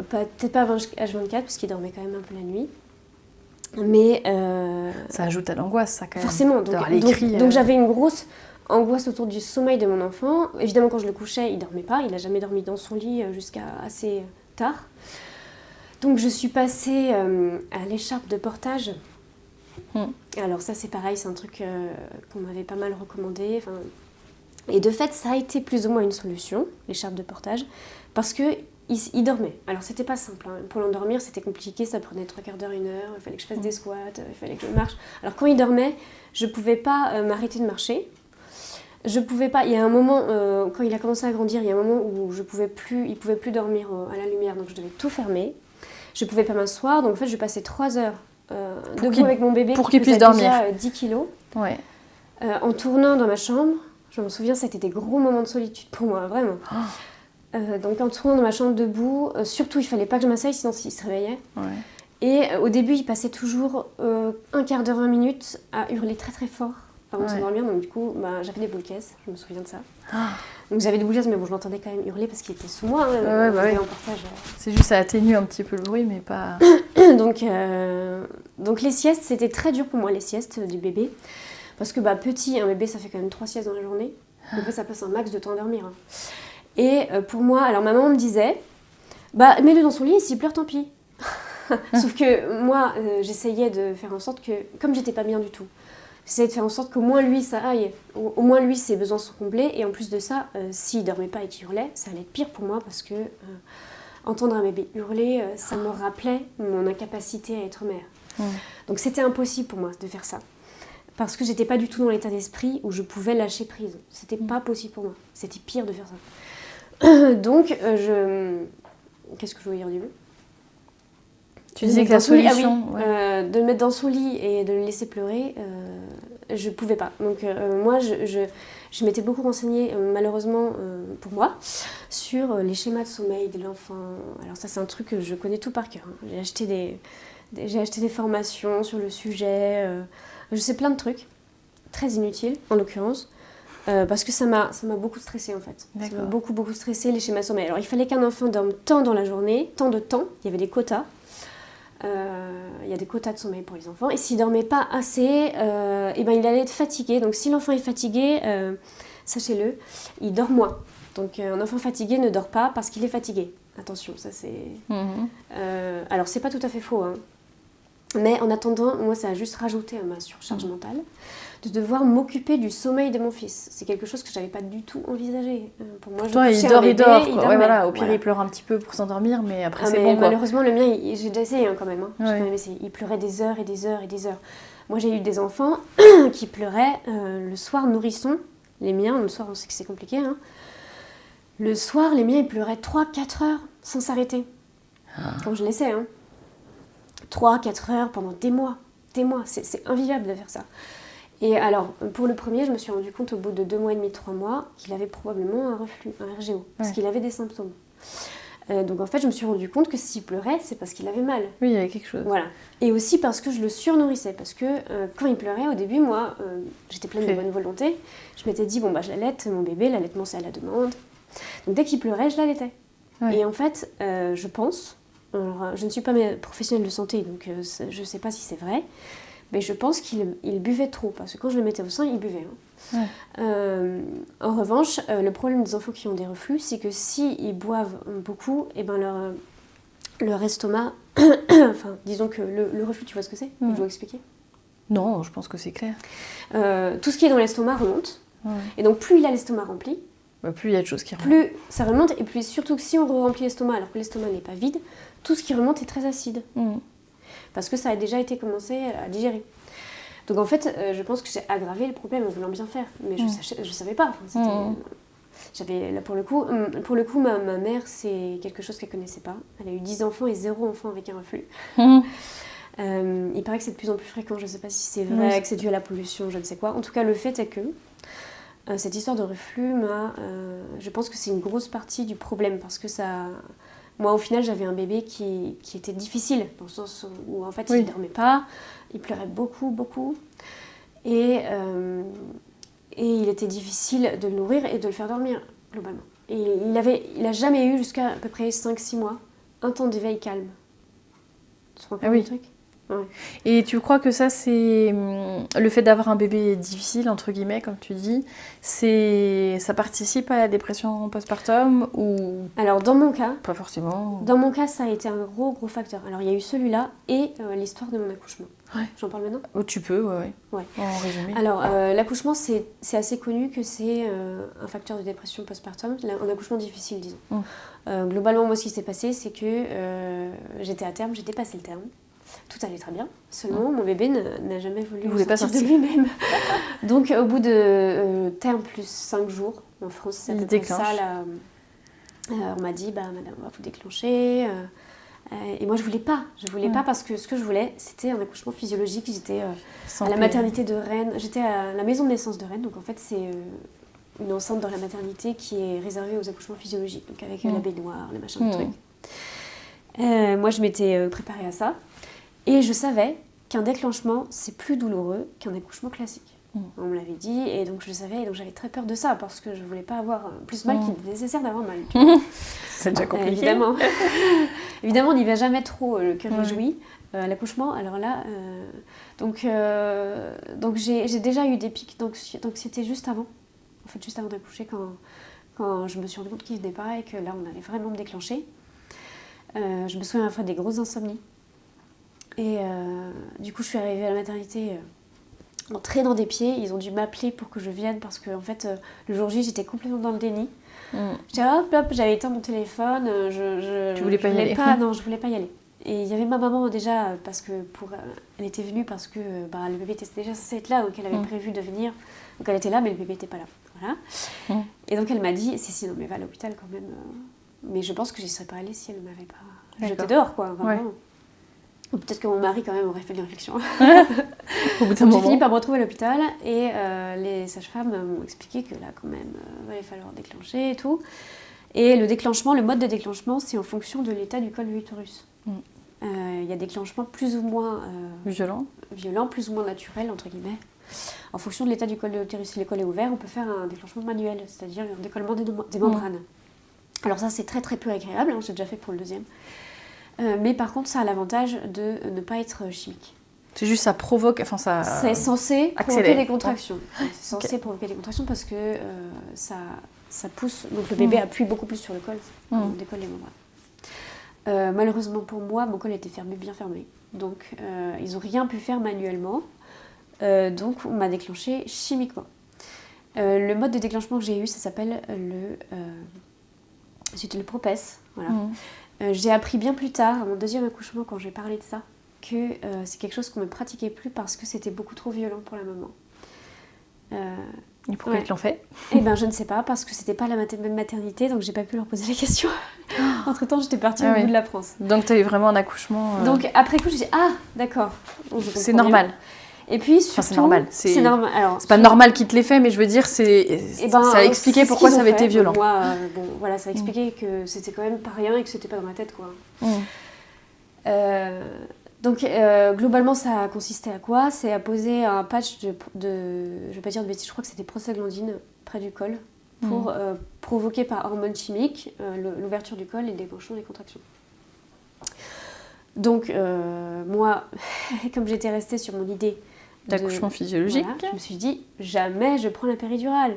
Peut-être pas H24 parce qu'il dormait quand même un peu la nuit. Mais... ça ajoute à l'angoisse, ça, quand même. Forcément. Donc j'avais une grosse angoisse autour du sommeil de mon enfant. Évidemment, quand je le couchais, il dormait pas. Il n'a jamais dormi dans son lit jusqu'à assez tard. Donc je suis passée à l'écharpe de portage. Alors ça, c'est pareil, c'est un truc qu'on m'avait pas mal recommandé. Et de fait, ça a été plus ou moins une solution, l'écharpe de portage. Parce que il dormait. Alors c'était pas simple, hein. Pour l'endormir c'était compliqué, ça prenait 3/4 d'heure, 1 heure, il fallait que je fasse des squats, il fallait que je marche. Alors quand il dormait, je pouvais pas m'arrêter de marcher. Je pouvais pas, il y a un moment, quand il a commencé à grandir, il y a un moment où il pouvait plus dormir à la lumière, donc je devais tout fermer. Je pouvais pas m'asseoir, donc en fait je passais 3 heures debout avec mon bébé pour qui qu'il puisse pesait dormir. déjà 10 kilos, Ouais. en tournant dans ma chambre. Je me souviens, c'était des gros moments de solitude pour moi, vraiment. Donc en tournant dans ma chambre debout, surtout il fallait pas que je m'asseye, sinon il se réveillait. Ouais. Et au début, il passait toujours 1/4 d'heure, 20 minutes à hurler très très fort avant de s'endormir. Donc du coup, j'avais des boules caisses, je me souviens de ça. Donc j'avais des boules caisses, mais bon, je l'entendais quand même hurler parce qu'il était sous moi. Ouais, En partage. C'est juste ça atténue un petit peu le bruit, mais pas... donc les siestes, c'était très dur pour moi, les siestes du bébé. Parce que petit, un bébé, ça fait quand même 3 siestes dans la journée. Donc ça passe un max de temps à dormir. Hein. Et pour moi, alors ma maman me disait, mets-le dans son lit et s'il pleure, tant pis. Sauf que moi, j'essayais de faire en sorte que, comme j'étais pas bien du tout, j'essayais de faire en sorte qu'au moins lui, ça aille. Au moins lui, ses besoins sont comblés. Et en plus de ça, s'il dormait pas et qu'il hurlait, ça allait être pire pour moi parce que entendre un bébé hurler, ça me rappelait mon incapacité à être mère. Donc c'était impossible pour moi de faire ça. Parce que j'étais pas du tout dans l'état d'esprit où je pouvais lâcher prise. C'était pas possible pour moi. C'était pire de faire ça. Donc, qu'est-ce que je voulais dire du coup ? Tu disais que la solution... de le mettre dans son lit et de le laisser pleurer, je pouvais pas. Donc moi, je m'étais beaucoup renseignée, malheureusement pour moi, sur les schémas de sommeil de l'enfant. Alors ça, c'est un truc que je connais tout par cœur. Hein. J'ai acheté des formations sur le sujet. Je sais plein de trucs, très inutiles en l'occurrence. Parce que ça m'a beaucoup stressée en fait. D'accord. Ça m'a beaucoup stressée, les schémas de sommeil. Alors il fallait qu'un enfant dorme tant dans la journée, tant de temps, il y avait des quotas. Il y a des quotas de sommeil pour les enfants. Et s'il ne dormait pas assez, il allait être fatigué. Donc si l'enfant est fatigué, sachez-le, il dort moins. Donc un enfant fatigué ne dort pas parce qu'il est fatigué. Attention, ça c'est... alors c'est pas tout à fait faux, hein. Mais en attendant, moi ça a juste rajouté à ma surcharge mentale de devoir m'occuper du sommeil de mon fils. C'est quelque chose que je n'avais pas du tout envisagé. Pour moi, il dort. Au pire, il pleure un petit peu pour s'endormir, mais après c'est bon. Malheureusement, le mien, j'ai déjà essayé quand même. Hein. J'ai quand même essayé. Il pleurait des heures et des heures et des heures. Moi, j'ai eu des enfants qui pleuraient le soir nourrisson. Les miens, le soir, on sait que c'est compliqué. Hein. Le soir, les miens, ils pleuraient 3-4 heures sans s'arrêter. Quand je laissais. Hein. 3-4 heures pendant des mois. C'est invivable de faire ça. Et alors, pour le premier, je me suis rendu compte au bout de 2 mois et demi, 3 mois, qu'il avait probablement un reflux, un RGO, parce qu'il avait des symptômes. Donc en fait, je me suis rendu compte que s'il pleurait, c'est parce qu'il avait mal. Oui, il y avait quelque chose. Voilà. Et aussi parce que je le surnourrissais, parce que quand il pleurait, au début, moi, j'étais pleine de bonne volonté. Je m'étais dit, j'allaite mon bébé, l'allaitement c'est à la demande. Donc dès qu'il pleurait, je l'allaitais. Ouais. Et en fait, je pense, alors, je ne suis pas professionnelle de santé, donc je ne sais pas si c'est vrai, mais je pense qu'il buvait trop, parce que quand je le mettais au sein, il buvait. Hein. Ouais. En revanche, le problème des enfants qui ont des reflux, c'est que s'ils boivent beaucoup, et leur estomac, enfin, disons que le reflux, tu vois ce que c'est ? Je dois expliquer ? Non, je pense que c'est clair. Tout ce qui est dans l'estomac remonte, et donc plus il a l'estomac rempli, plus il y a de choses qui remontent. Plus ça remonte, et puis surtout que si on remplit l'estomac alors que l'estomac n'est pas vide, tout ce qui remonte est très acide. Parce que ça a déjà été commencé à digérer. Donc en fait, je pense que j'ai aggravé le problème en voulant bien faire, mais je savais pas. Enfin, j'avais, là, pour le coup ma mère, c'est quelque chose qu'elle connaissait pas. Elle a eu 10 enfants et 0 enfants avec un reflux. Il paraît que c'est de plus en plus fréquent, je sais pas si c'est vrai, que c'est dû à la pollution, je ne sais quoi. En tout cas, le fait est que cette histoire de reflux, je pense que c'est une grosse partie du problème, parce que ça... Moi, au final, j'avais un bébé qui était difficile, dans le sens où, en fait, il ne dormait pas, il pleurait beaucoup, et il était difficile de le nourrir et de le faire dormir, globalement. Et il n'a jamais eu, jusqu'à à peu près 5-6 mois, un temps d'éveil calme. Tu te rends compte du truc ? Ouais. Et tu crois que ça, c'est le fait d'avoir un bébé difficile, entre guillemets, comme tu dis, ça participe à la dépression postpartum ou Alors dans mon cas, pas forcément? ça a été un gros facteur. Alors il y a eu celui-là et l'histoire de mon accouchement. Ouais. J'en parle maintenant ? Oh, tu peux, ouais. Ouais. En résumé. Alors l'accouchement, c'est assez connu que c'est un facteur de dépression postpartum, un accouchement difficile, disons. Globalement, moi, ce qui s'est passé, c'est que j'étais à terme, j'ai dépassé le terme. Tout allait très bien. Seulement, mon bébé n'a jamais voulu sortir de lui-même. Donc, au bout de terme plus 5 jours, en France, c'est à peu près ça, là, on m'a dit, madame, on va vous déclencher. Et moi, je voulais pas. Je voulais pas parce que ce que je voulais, c'était un accouchement physiologique. J'étais à la maternité de Rennes. J'étais à la maison de naissance de Rennes. Donc, en fait, c'est une enceinte dans la maternité qui est réservée aux accouchements physiologiques. Donc, avec la baignoire, le machin, le truc. Moi, je m'étais préparée à ça. Et je savais qu'un déclenchement, c'est plus douloureux qu'un accouchement classique. On me l'avait dit, et donc je le savais, et donc j'avais très peur de ça, parce que je voulais pas avoir plus mal qu'il est nécessaire d'avoir mal. C'est déjà compliqué. Évidemment, on n'y va jamais trop le cœur réjoui à l'accouchement. Alors là, donc j'ai déjà eu des pics d'anxiété juste avant. En fait, juste avant d'accoucher, quand je me suis rendu compte qu'il venait pas et que là, on allait vraiment me déclencher. Je me souviens avoir fait des grosses insomnies. Et du coup, je suis arrivée à la maternité en traînant des pieds. Ils ont dû m'appeler pour que je vienne parce que en fait, le jour J, j'étais complètement dans le déni. J'étais hop, j'avais éteint mon téléphone. Tu voulais pas y aller? Non, je voulais pas y aller. Et il y avait ma maman déjà, parce que elle était venue parce que le bébé était déjà censé être là, donc elle avait prévu de venir. Donc elle était là, mais le bébé n'était pas là. Voilà. Et donc elle m'a dit, si, non, mais va à l'hôpital quand même. Mais je pense que j'y serais pas allée si elle ne m'avait pas jetée dehors, quoi. Vraiment. Ouais. Ou peut-être que mon mari, quand même, aurait fait une réflexion. Au bout d'un moment. J'ai fini par me retrouver à l'hôpital et les sages-femmes m'ont expliqué que là, quand même, il allait falloir déclencher et tout. Et le mode de déclenchement, c'est en fonction de l'état du col de l'utérus. Il y a des déclenchements plus ou moins violents, plus ou moins naturels, entre guillemets. En fonction de l'état du col de l'utérus, si le col est ouvert, on peut faire un déclenchement manuel, c'est-à-dire un décollement des membranes. Alors ça, c'est très très peu agréable, j'ai déjà fait pour le deuxième. Mais par contre, ça a l'avantage de ne pas être chimique. C'est juste ça provoque, enfin ça. C'est censé provoquer des contractions. C'est censé provoquer des contractions parce que ça pousse. Donc le bébé appuie beaucoup plus sur le col quand on décolle les membranes. Malheureusement pour moi, mon col était bien fermé. Donc ils n'ont rien pu faire manuellement. Donc on m'a déclenché chimiquement. Le mode de déclenchement que j'ai eu, ça s'appelle c'était le Propès. Voilà. J'ai appris bien plus tard, à mon deuxième accouchement, quand j'ai parlé de ça, que c'est quelque chose qu'on ne pratiquait plus parce que c'était beaucoup trop violent pour la maman. Et pourquoi ils te l'ont fait ? Eh bien, je ne sais pas, parce que c'était pas la même maternité, donc j'ai pas pu leur poser la question. Entre-temps, j'étais partie au bout de la France. Donc, tu as eu vraiment un accouchement... Donc, après coup, j'ai dit, ah, d'accord. C'est normal. Et puis, surtout... Enfin, c'est normal. C'est normal. Alors, c'est pas normal qu'ils te l'aient fait, mais je veux dire, ça a expliqué pourquoi ça avait été violent. Moi, voilà, ça a expliqué que c'était quand même pas rien et que c'était pas dans ma tête, quoi. Donc, globalement, ça a consisté à quoi ? C'est à poser un patch de je vais pas dire de bêtises, je crois que c'était prostaglandine près du col pour provoquer par hormones chimiques l'ouverture du col et le déclenchement des contractions. Donc, moi, comme j'étais restée sur mon idée d'accouchement physiologique, voilà, je me suis dit, jamais je prends la péridurale.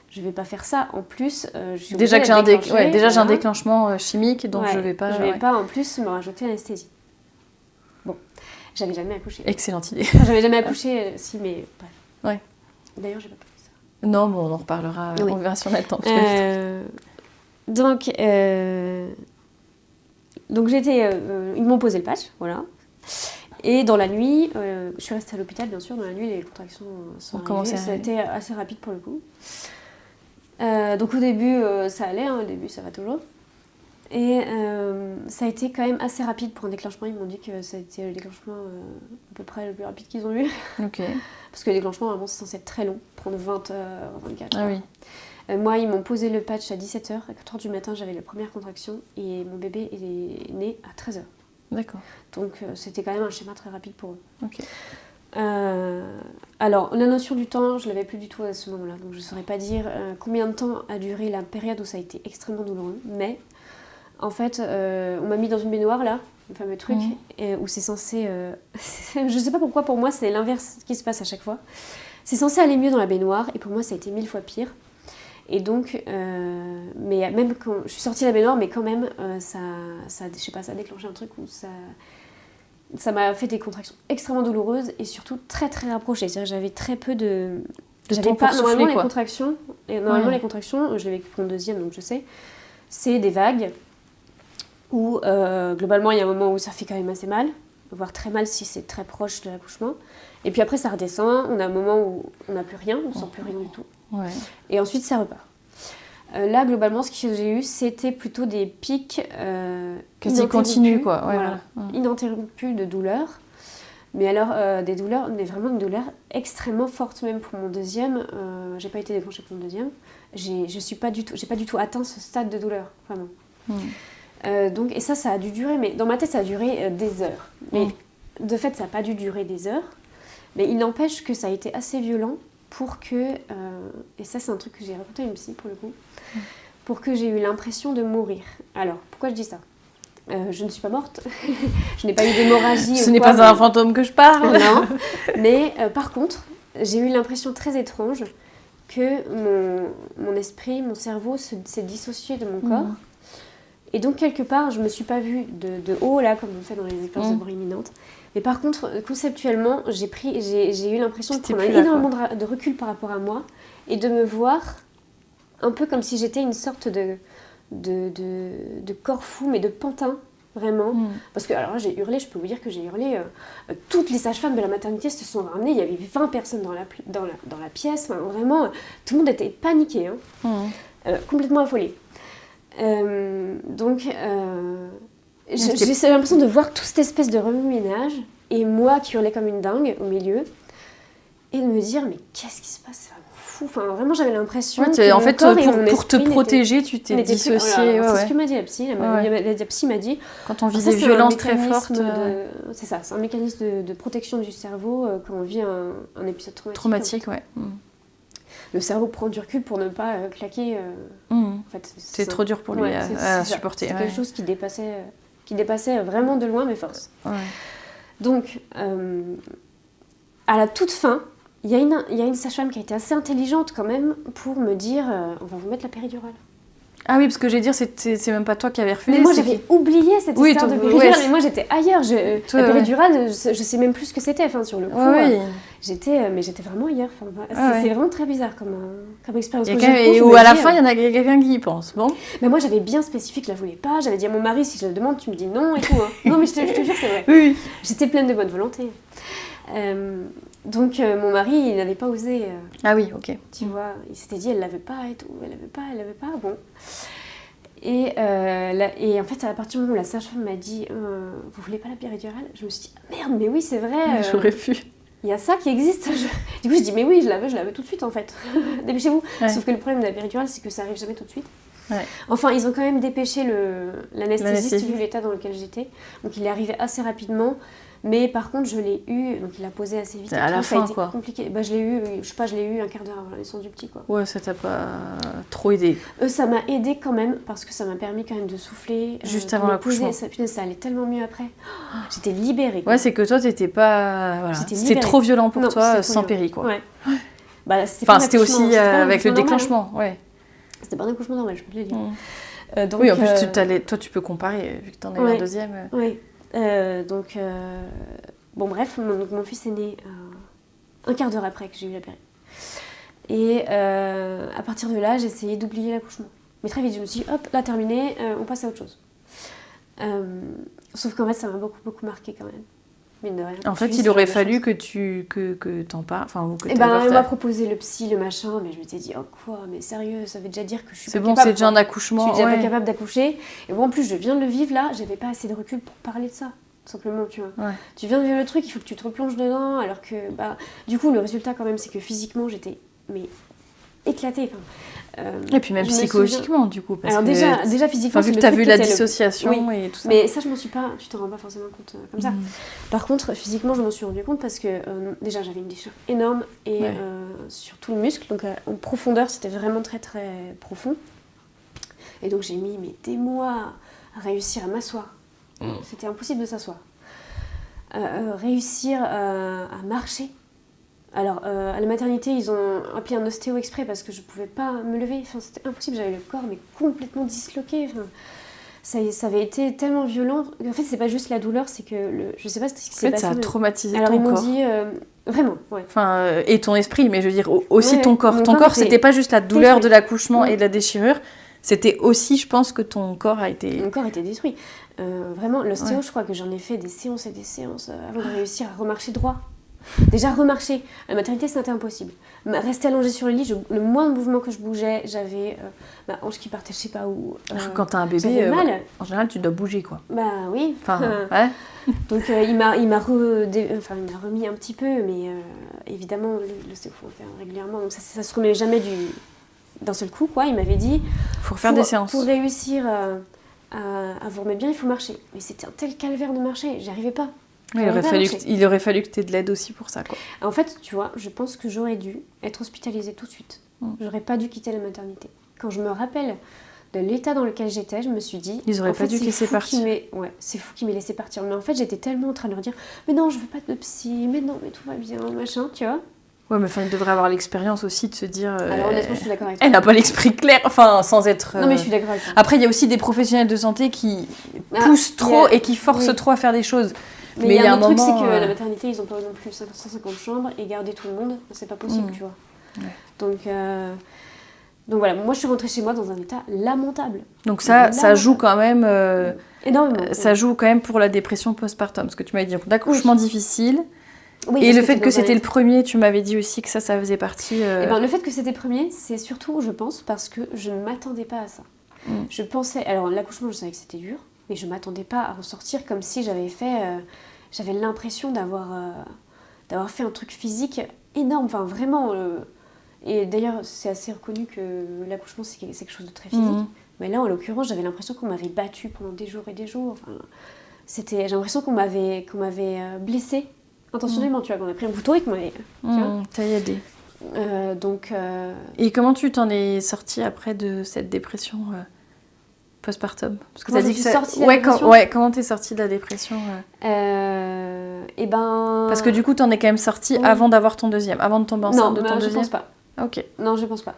Je vais pas faire ça. En plus, je suis déjà que j'ai un déclenchement chimique, donc je vais pas... Je vais pas en plus me rajouter l'anesthésie. Bon, j'avais jamais accouché. Excellente idée. Enfin, j'avais jamais accouché, si, mais... Ouais. D'ailleurs, j'ai pas fait ça. Non, bon, on en reparlera, on verra si on a le temps. Donc, ils m'ont posé le patch, voilà. Et dans la nuit, je suis restée à l'hôpital, bien sûr. Dans la nuit, les contractions sont arrivées. Ça a été assez rapide pour le coup. Donc au début, ça allait. Au début, ça va toujours. Et ça a été quand même assez rapide pour un déclenchement. Ils m'ont dit que ça a été le déclenchement à peu près le plus rapide qu'ils ont eu. Ok. Parce que le déclenchement, vraiment, c'est censé être très long. Prendre 20 heures, 24 heures. Ah oui. Moi, ils m'ont posé le patch à 17h. À 4h du matin, j'avais la première contraction. Et mon bébé est né à 13h. D'accord. Donc c'était quand même un schéma très rapide pour eux. Ok. Alors la notion du temps, je l'avais plus du tout à ce moment-là, donc je saurais pas dire combien de temps a duré la période où ça a été extrêmement douloureux. Mais en fait, on m'a mis dans une baignoire là, le fameux truc, où c'est censé... je sais pas pourquoi, pour moi, c'est l'inverse qui se passe à chaque fois. C'est censé aller mieux dans la baignoire, et pour moi, ça a été 1000 fois pire. Et donc, mais même quand je suis sortie de la baignoire, mais quand même, ça je sais pas, ça a déclenché un truc où ça m'a fait des contractions extrêmement douloureuses et surtout très très rapprochées. C'est-à-dire que j'avais très peu de... J'avais pas normalement les contractions. Et normalement les contractions, je l'ai vécu pour mon deuxième, donc je sais. C'est des vagues où globalement il y a un moment où ça fait quand même assez mal, voire très mal si c'est très proche de l'accouchement. Et puis après ça redescend. On a un moment où on n'a plus rien, on sent plus rien du tout. Ouais. Et ensuite ça repart. Là, globalement, ce que j'ai eu, c'était plutôt des pics quasi continus, quoi. Ouais, voilà. Ininterrompus de douleur. Mais alors, des douleurs, mais vraiment une douleur extrêmement forte, même pour mon deuxième. J'ai pas été déclenchée pour mon deuxième. J'ai pas du tout atteint ce stade de douleur, vraiment. Donc, et ça a dû durer, mais dans ma tête, ça a duré des heures. Mais de fait, ça n'a pas dû durer des heures. Mais il n'empêche que ça a été assez violent pour que, et ça c'est un truc que j'ai raconté à une psy pour le coup, pour que j'ai eu l'impression de mourir. Alors, pourquoi je dis ça ? Je ne suis pas morte, je n'ai pas eu d'hémorragie. Ce n'est pas un fantôme que je parle. Non, mais par contre, j'ai eu l'impression très étrange que mon esprit, mon cerveau s'est dissocié de mon corps. Et donc, quelque part, je ne me suis pas vue de haut, là, comme on fait dans les expériences de mort imminente. Mais par contre, conceptuellement, j'ai eu l'impression de prendre énormément de recul par rapport à moi et de me voir un peu comme si j'étais une sorte de corps fou, mais de pantin, vraiment. Parce que, alors là, j'ai hurlé, je peux vous dire que j'ai hurlé. Toutes les sages-femmes de la maternité se sont ramenées, il y avait 20 personnes dans la pièce. Enfin, vraiment, tout le monde était paniqué, complètement affolé. Donc, j'ai l'impression de voir toute cette espèce de remue-ménage et moi qui hurlais comme une dingue au milieu et de me dire mais qu'est-ce qui se passe, c'est vraiment fou. Enfin, vraiment j'avais l'impression que en fait pour te protéger tu t'es dissociée. C'est ce que m'a dit la psy. La psy m'a dit quand on vit des violences très fortes. C'est ça, c'est un mécanisme de protection du cerveau quand on vit un épisode traumatique. Le cerveau prend du recul pour ne pas claquer. En fait, c'est trop dur pour lui à supporter. C'est quelque chose qui dépassait vraiment de loin mes forces. Donc, à la toute fin, il y a une sage-femme qui a été assez intelligente quand même pour me dire on va vous mettre la péridurale. Ah oui, parce que j'ai dire, c'est même pas toi qui avais refusé. Mais moi, j'avais oublié cette histoire de péridurale. Mais moi, j'étais ailleurs. La péridurale, je sais même plus ce que c'était. Enfin, sur le coup, j'étais vraiment ailleurs. Enfin, c'est vraiment très bizarre comme expérience. Ou à la fin, il y en a quelqu'un qui y pense. Bon. Mais moi, j'avais bien spécifié que je la voulais pas. J'avais dit à mon mari, si je la demande, tu me dis non et tout. Non, mais je te jure, c'est vrai. Oui. J'étais pleine de bonne volonté. Donc mon mari, il n'avait pas osé. Ah oui, ok. Tu vois, il s'était dit, elle l'avait pas et tout, elle l'avait pas, bon. Et en fait, à partir du moment où la sage-femme m'a dit, vous voulez pas la péridurale ? Je me suis dit, merde, mais oui, c'est vrai. J'aurais pu. Il y a ça qui existe. Du coup, je dis, mais oui, je la veux tout de suite en fait. Dépêchez-vous. Ouais. Sauf que le problème de la péridurale, c'est que ça arrive jamais tout de suite. Ouais. Enfin, ils ont quand même dépêché l'anesthésiste vu l'état dans lequel j'étais. Donc, il est arrivé assez rapidement. Mais par contre, je l'ai eu, donc il l'a posé assez vite. À la fin, quoi. Compliqué. Bah, je l'ai eu un quart d'heure avant la naissance du petit, quoi. Ouais, ça t'a pas trop aidé. Ça m'a aidé quand même, parce que ça m'a permis quand même de souffler. Juste avant l'accouchement. Ça allait tellement mieux après. J'étais libérée, quoi. Ouais, c'est que toi, t'étais pas... Voilà. C'était trop violent pour toi, sans péri, quoi. Ouais. Bah, c'était aussi avec le déclenchement, ouais. C'était pas un accouchement normal, je peux te le dire. Donc, oui, en plus, toi, tu peux comparer, vu que t'en as eu un deuxième. Oui. Bon bref, mon fils est né un quart d'heure après que j'ai eu la péri. Et à partir de là, j'ai essayé d'oublier l'accouchement. Mais très vite, je me suis dit, hop, là terminé, on passe à autre chose. Sauf qu'en fait, ça m'a beaucoup, beaucoup marqué quand même. Mine de rien. En fait, il aurait fallu que t'en parles. Enfin, on m'a proposé le psy, le machin, mais je m'étais dit, oh quoi, mais sérieux, ça veut déjà dire que je suis pas capable. C'est bon, c'est déjà un accouchement. Je suis déjà pas capable d'accoucher. Et bon, en plus, je viens de le vivre là, j'avais pas assez de recul pour parler de ça. Simplement, tu vois. Ouais. Tu viens de vivre le truc, il faut que tu te replonges dedans, alors que, du coup, le résultat quand même, c'est que physiquement, j'étais, éclatée. Et puis même psychologiquement, du coup. Parce alors déjà physiquement, vu que tu as vu la dissociation et tout ça. Mais ça, tu t'en rends pas forcément compte comme ça. Par contre, physiquement, je m'en suis rendu compte parce que déjà, j'avais une déchirure énorme et sur tout le muscle. Donc en profondeur, c'était vraiment très très profond. Et donc j'ai mis des mois à réussir à m'asseoir. C'était impossible de s'asseoir. Réussir à marcher. Alors, à la maternité, ils ont appelé un ostéo exprès parce que je ne pouvais pas me lever. Enfin, c'était impossible, j'avais le corps mais complètement disloqué. Enfin, ça avait été tellement violent. En fait, c'est pas juste la douleur, c'est que je ne sais pas ce qui s'est passé. Ça a traumatisé alors, ton corps. Alors, ils m'ont dit... vraiment, ouais. Enfin, et ton esprit, mais je veux dire aussi ton corps. Ton corps, était... c'était pas juste la douleur de l'accouchement et de la déchirure. C'était aussi, je pense, que ton corps a été... Mon corps était détruit. Vraiment, l'ostéo, je crois que j'en ai fait des séances et des séances avant de réussir à remarcher droit. Déjà, remarcher. À la maternité, c'était impossible. Rester allongée sur le lit, le moindre mouvement que je bougeais, j'avais ma hanche qui partait je sais pas où. Quand t'as un bébé, en général, tu dois bouger, quoi. Bah oui. Enfin, ouais. Donc, il m'a remis un petit peu, mais évidemment, l'ostéo, il faut le faire régulièrement. Donc, ça se remet jamais d'un seul coup, quoi. Il m'avait dit... Faut refaire des séances. Pour réussir à vous remettre bien, il faut marcher. Mais c'était un tel calvaire de marcher, j'y arrivais pas. Il aurait fallu que tu aies de l'aide aussi pour ça, quoi. En fait, tu vois, je pense que j'aurais dû être hospitalisée tout de suite. J'aurais pas dû quitter la maternité. Quand je me rappelle de l'état dans lequel j'étais, je me suis dit... Ils auraient pas dû te laisser partir. Ouais, c'est fou qu'ils m'aient laissé partir. Mais en fait, j'étais tellement en train de leur dire « Mais non, je veux pas de psy, mais non, mais tout va bien, machin, tu vois ?» Ouais, mais il devrait avoir l'expérience aussi de se dire... Alors honnêtement, je suis d'accord avec toi. Elle n'a pas l'esprit clair, enfin, sans être... Non, mais je suis d'accord avec toi. Après, il y a aussi des professionnels de santé qui poussent trop et qui forcent trop à faire des choses. Mais il y a un truc, c'est que la maternité, ils n'ont pas non plus 150 chambres et garder tout le monde, c'est pas possible, tu vois. Ouais. Donc voilà, moi je suis rentrée chez moi dans un état lamentable. Donc ça joue quand même... énormément. Ça joue quand même pour la dépression postpartum, parce que tu m'avais dit d'accouchement difficile. Oui, et le fait que c'était le premier, tu m'avais dit aussi que ça faisait partie... le fait que c'était le premier, c'est surtout, je pense, parce que je ne m'attendais pas à ça. Je pensais... Alors l'accouchement, je savais que c'était dur, mais je ne m'attendais pas à ressortir comme si j'avais fait... j'avais l'impression d'avoir fait un truc physique énorme, enfin vraiment... Et d'ailleurs, c'est assez reconnu que l'accouchement, c'est quelque chose de très physique. Mais là, en l'occurrence, j'avais l'impression qu'on m'avait battue pendant des jours et des jours. Enfin, j'ai l'impression qu'on m'avait blessée intentionnellement, tu vois, qu'on a pris un couteau et qu'on m'avait... tailladé. Et comment tu t'en es sortie après de cette dépression postpartum? Parce que comment t'as dit je que suis sortie de la dépression comment t'es sortie de la dépression Parce que du coup, t'en es quand même sortie avant d'avoir ton deuxième, avant de tomber enceinte de ton deuxième. Non, je pense pas. Ok. Non, je pense pas.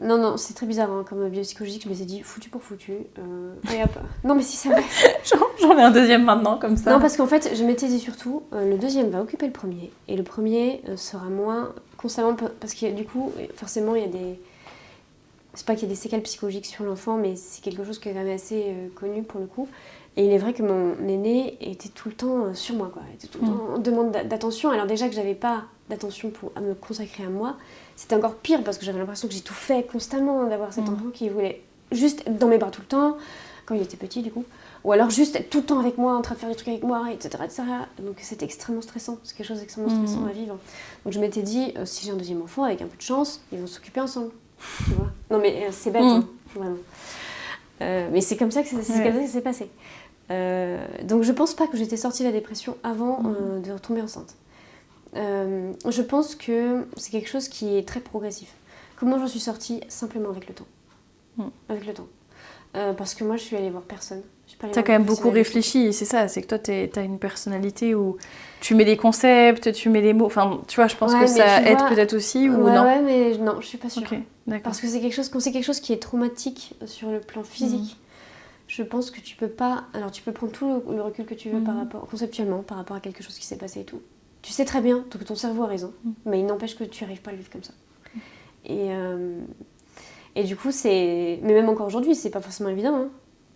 Non, c'est très bizarre, hein, comme biopsychologique, je m'étais dit foutu pour foutu. Et hop. Non, mais si, c'est vrai. J'en ai un deuxième maintenant, comme ça. Non, parce qu'en fait, je m'étais dit surtout, le deuxième va occuper le premier, et le premier sera moins constamment, parce que du coup, forcément, il y a des... C'est pas qu'il y a des séquelles psychologiques sur l'enfant, mais c'est quelque chose qui est quand même assez connu pour le coup. Et il est vrai que mon aîné était tout le temps sur moi, quoi. Il était tout le temps en demande d'attention. Alors déjà que j'avais pas d'attention à me consacrer à moi, c'était encore pire parce que j'avais l'impression que j'ai tout fait constamment, d'avoir cet enfant qui voulait juste être dans mes bras tout le temps, quand il était petit du coup, ou alors juste être tout le temps avec moi, en train de faire des trucs avec moi, etc. etc. Donc c'était extrêmement stressant, c'est quelque chose d'extrêmement stressant à vivre. Donc je m'étais dit, si j'ai un deuxième enfant, avec un peu de chance, ils vont s'occuper ensemble. Tu vois. Non mais c'est bête, hein, vraiment. Mais c'est comme ça que ça s'est passé. Donc je pense pas que j'étais sortie de la dépression avant de retomber enceinte. Je pense que c'est quelque chose qui est très progressif. Comment j'en suis sortie? Simplement avec le temps. Avec le temps. Parce que moi je suis allée voir personne. T'as quand même beaucoup réfléchi, c'est ça, c'est que toi t'as une personnalité où tu mets des concepts, tu mets des mots, enfin tu vois, je pense que ça aide peut-être aussi ou non? Ouais, mais non, je suis pas sûre. Okay, d'accord. Parce que c'est quelque chose qui est traumatique sur le plan physique. Je pense que tu peux pas... Alors tu peux prendre tout le recul que tu veux conceptuellement par rapport à quelque chose qui s'est passé et tout. Tu sais très bien que ton cerveau a raison, mais il n'empêche que tu n'arrives pas à le vivre comme ça. Et du coup, c'est... Mais même encore aujourd'hui, c'est pas forcément évident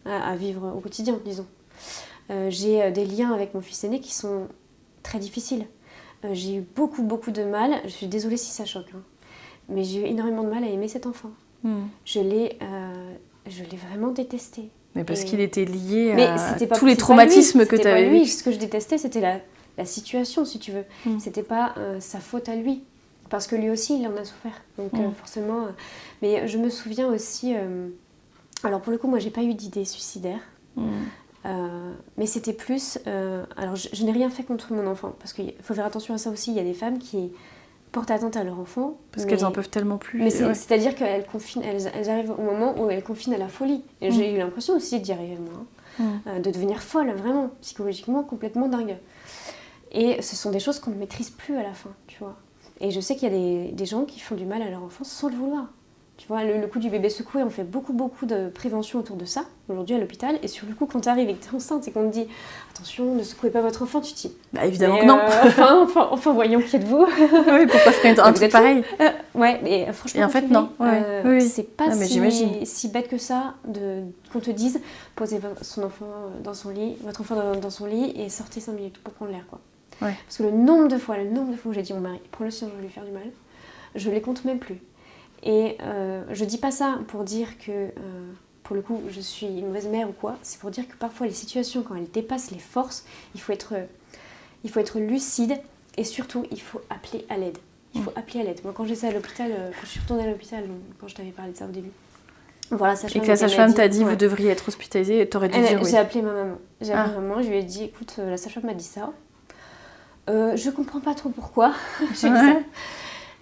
à vivre au quotidien, disons. J'ai des liens avec mon fils aîné qui sont très difficiles. J'ai eu beaucoup de mal, je suis désolée si ça choque, mais j'ai eu énormément de mal à aimer cet enfant. Je l'ai vraiment détesté. Mais parce qu'il était lié à tous les traumatismes que tu avais vécus. Ce que je détestais, c'était la situation, si tu veux. C'était pas sa faute à lui. Parce que lui aussi, il en a souffert. Donc forcément... Mais je me souviens aussi... Alors pour le coup, moi, j'ai pas eu d'idée suicidaire. Mais c'était plus... alors je n'ai rien fait contre mon enfant. Parce qu'il faut faire attention à ça aussi. Il y a des femmes qui portent atteinte à leur enfant. Parce qu'elles en peuvent tellement plus. Mais c'est-à-dire qu'elles elles arrivent au moment où elles confinent à la folie. Et j'ai eu l'impression aussi d'y arriver moi. de devenir folle, vraiment, psychologiquement, complètement dingue. Et ce sont des choses qu'on ne maîtrise plus à la fin, tu vois. Et je sais qu'il y a des gens qui font du mal à leur enfant sans le vouloir. Tu vois, le coup du bébé secoué, on fait beaucoup de prévention autour de ça, aujourd'hui à l'hôpital. Et sur le coup, quand tu arrives et que tu es enceinte et qu'on te dit « Attention, ne secouez pas votre enfant », tu te dis « Bah évidemment que non. Enfin, voyons, qui êtes-vous » Oui, pourquoi faire un truc pareil Ouais, mais franchement, et en fait, non. Oui. C'est pas si bête que ça qu'on te dise « Posez son enfant dans son lit, votre enfant dans son lit et sortez 5 minutes pour prendre l'air, quoi. » Ouais. Parce que le nombre de fois où j'ai dit à mon mari « Prends-le sinon je vais lui faire du mal », je les compte même plus. Et je dis pas ça pour dire que, pour le coup, je suis une mauvaise mère ou quoi. C'est pour dire que parfois, les situations, quand elles dépassent les forces, il faut être lucide et surtout, il faut appeler à l'aide. Moi, quand j'étais à l'hôpital, quand je suis retournée à l'hôpital, quand je t'avais parlé de ça au début, voilà, et que la sage-femme t'a dit vous devriez être hospitalisée, et t'aurais dû dire oui. J'ai appelé ma maman. Je lui ai dit écoute, la sage-femme m'a dit ça. Je comprends pas trop pourquoi. J'ai dit ça.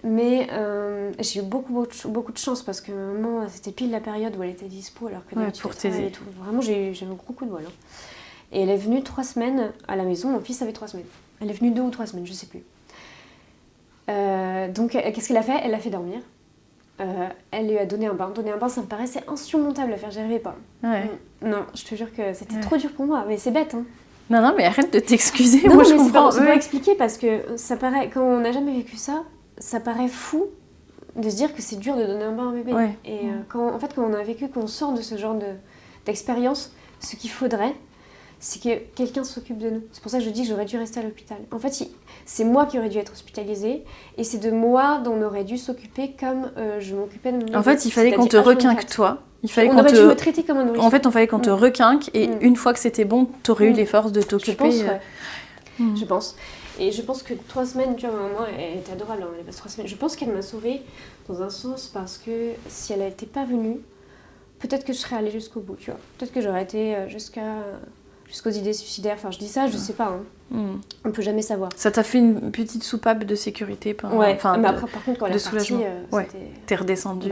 Mais j'ai eu beaucoup de chance parce que maman, c'était pile la période où elle était dispo alors que d'habitude pour t'aider. Et tout. Vraiment, j'ai eu un gros coup de bol. Hein. Et elle est venue 3 semaines à la maison. Mon fils avait 3 semaines. Elle est venue 2 ou 3 semaines, je sais plus. Donc, qu'est-ce qu'elle a fait ? Elle l'a fait dormir. Elle lui a donné un bain. Donner un bain, ça me paraissait insurmontable à faire. J'y arrivais pas. Ouais. Non, je te jure que c'était trop dur pour moi. Mais c'est bête, hein. Non, mais arrête de t'excuser. Non, moi, mais je comprends. C'est pour expliquer parce que ça paraît, quand on n'a jamais vécu ça, ça paraît fou de se dire que c'est dur de donner un bain à un bébé. Ouais. Et quand on a vécu, qu'on sort de ce genre d'expérience, ce qu'il faudrait, c'est que quelqu'un s'occupe de nous. C'est pour ça que je dis que j'aurais dû rester à l'hôpital. En fait, c'est moi qui aurais dû être hospitalisée et c'est de moi dont on aurait dû s'occuper comme je m'occupais de mon bébé. En fait, il fallait qu'on te requinque toi. On aurait dû me traiter comme un nourrisson. En fait, il fallait qu'on te requinque et une fois que c'était bon, t'aurais eu les forces de t'occuper. Je pense. Et je pense que 3 semaines, tu vois, ma maman, elle était adorable, elle est passée 3 semaines. Je pense qu'elle m'a sauvée dans un sens parce que si elle n'était pas venue, peut-être que je serais allée jusqu'au bout, tu vois. Peut-être que j'aurais été jusqu'aux idées suicidaires. Enfin, je dis ça, je sais pas. Hein. On peut jamais savoir. Ça t'a fait une petite soupape de sécurité pendant, mais après, par contre, quand elle est partie, t'es redescendue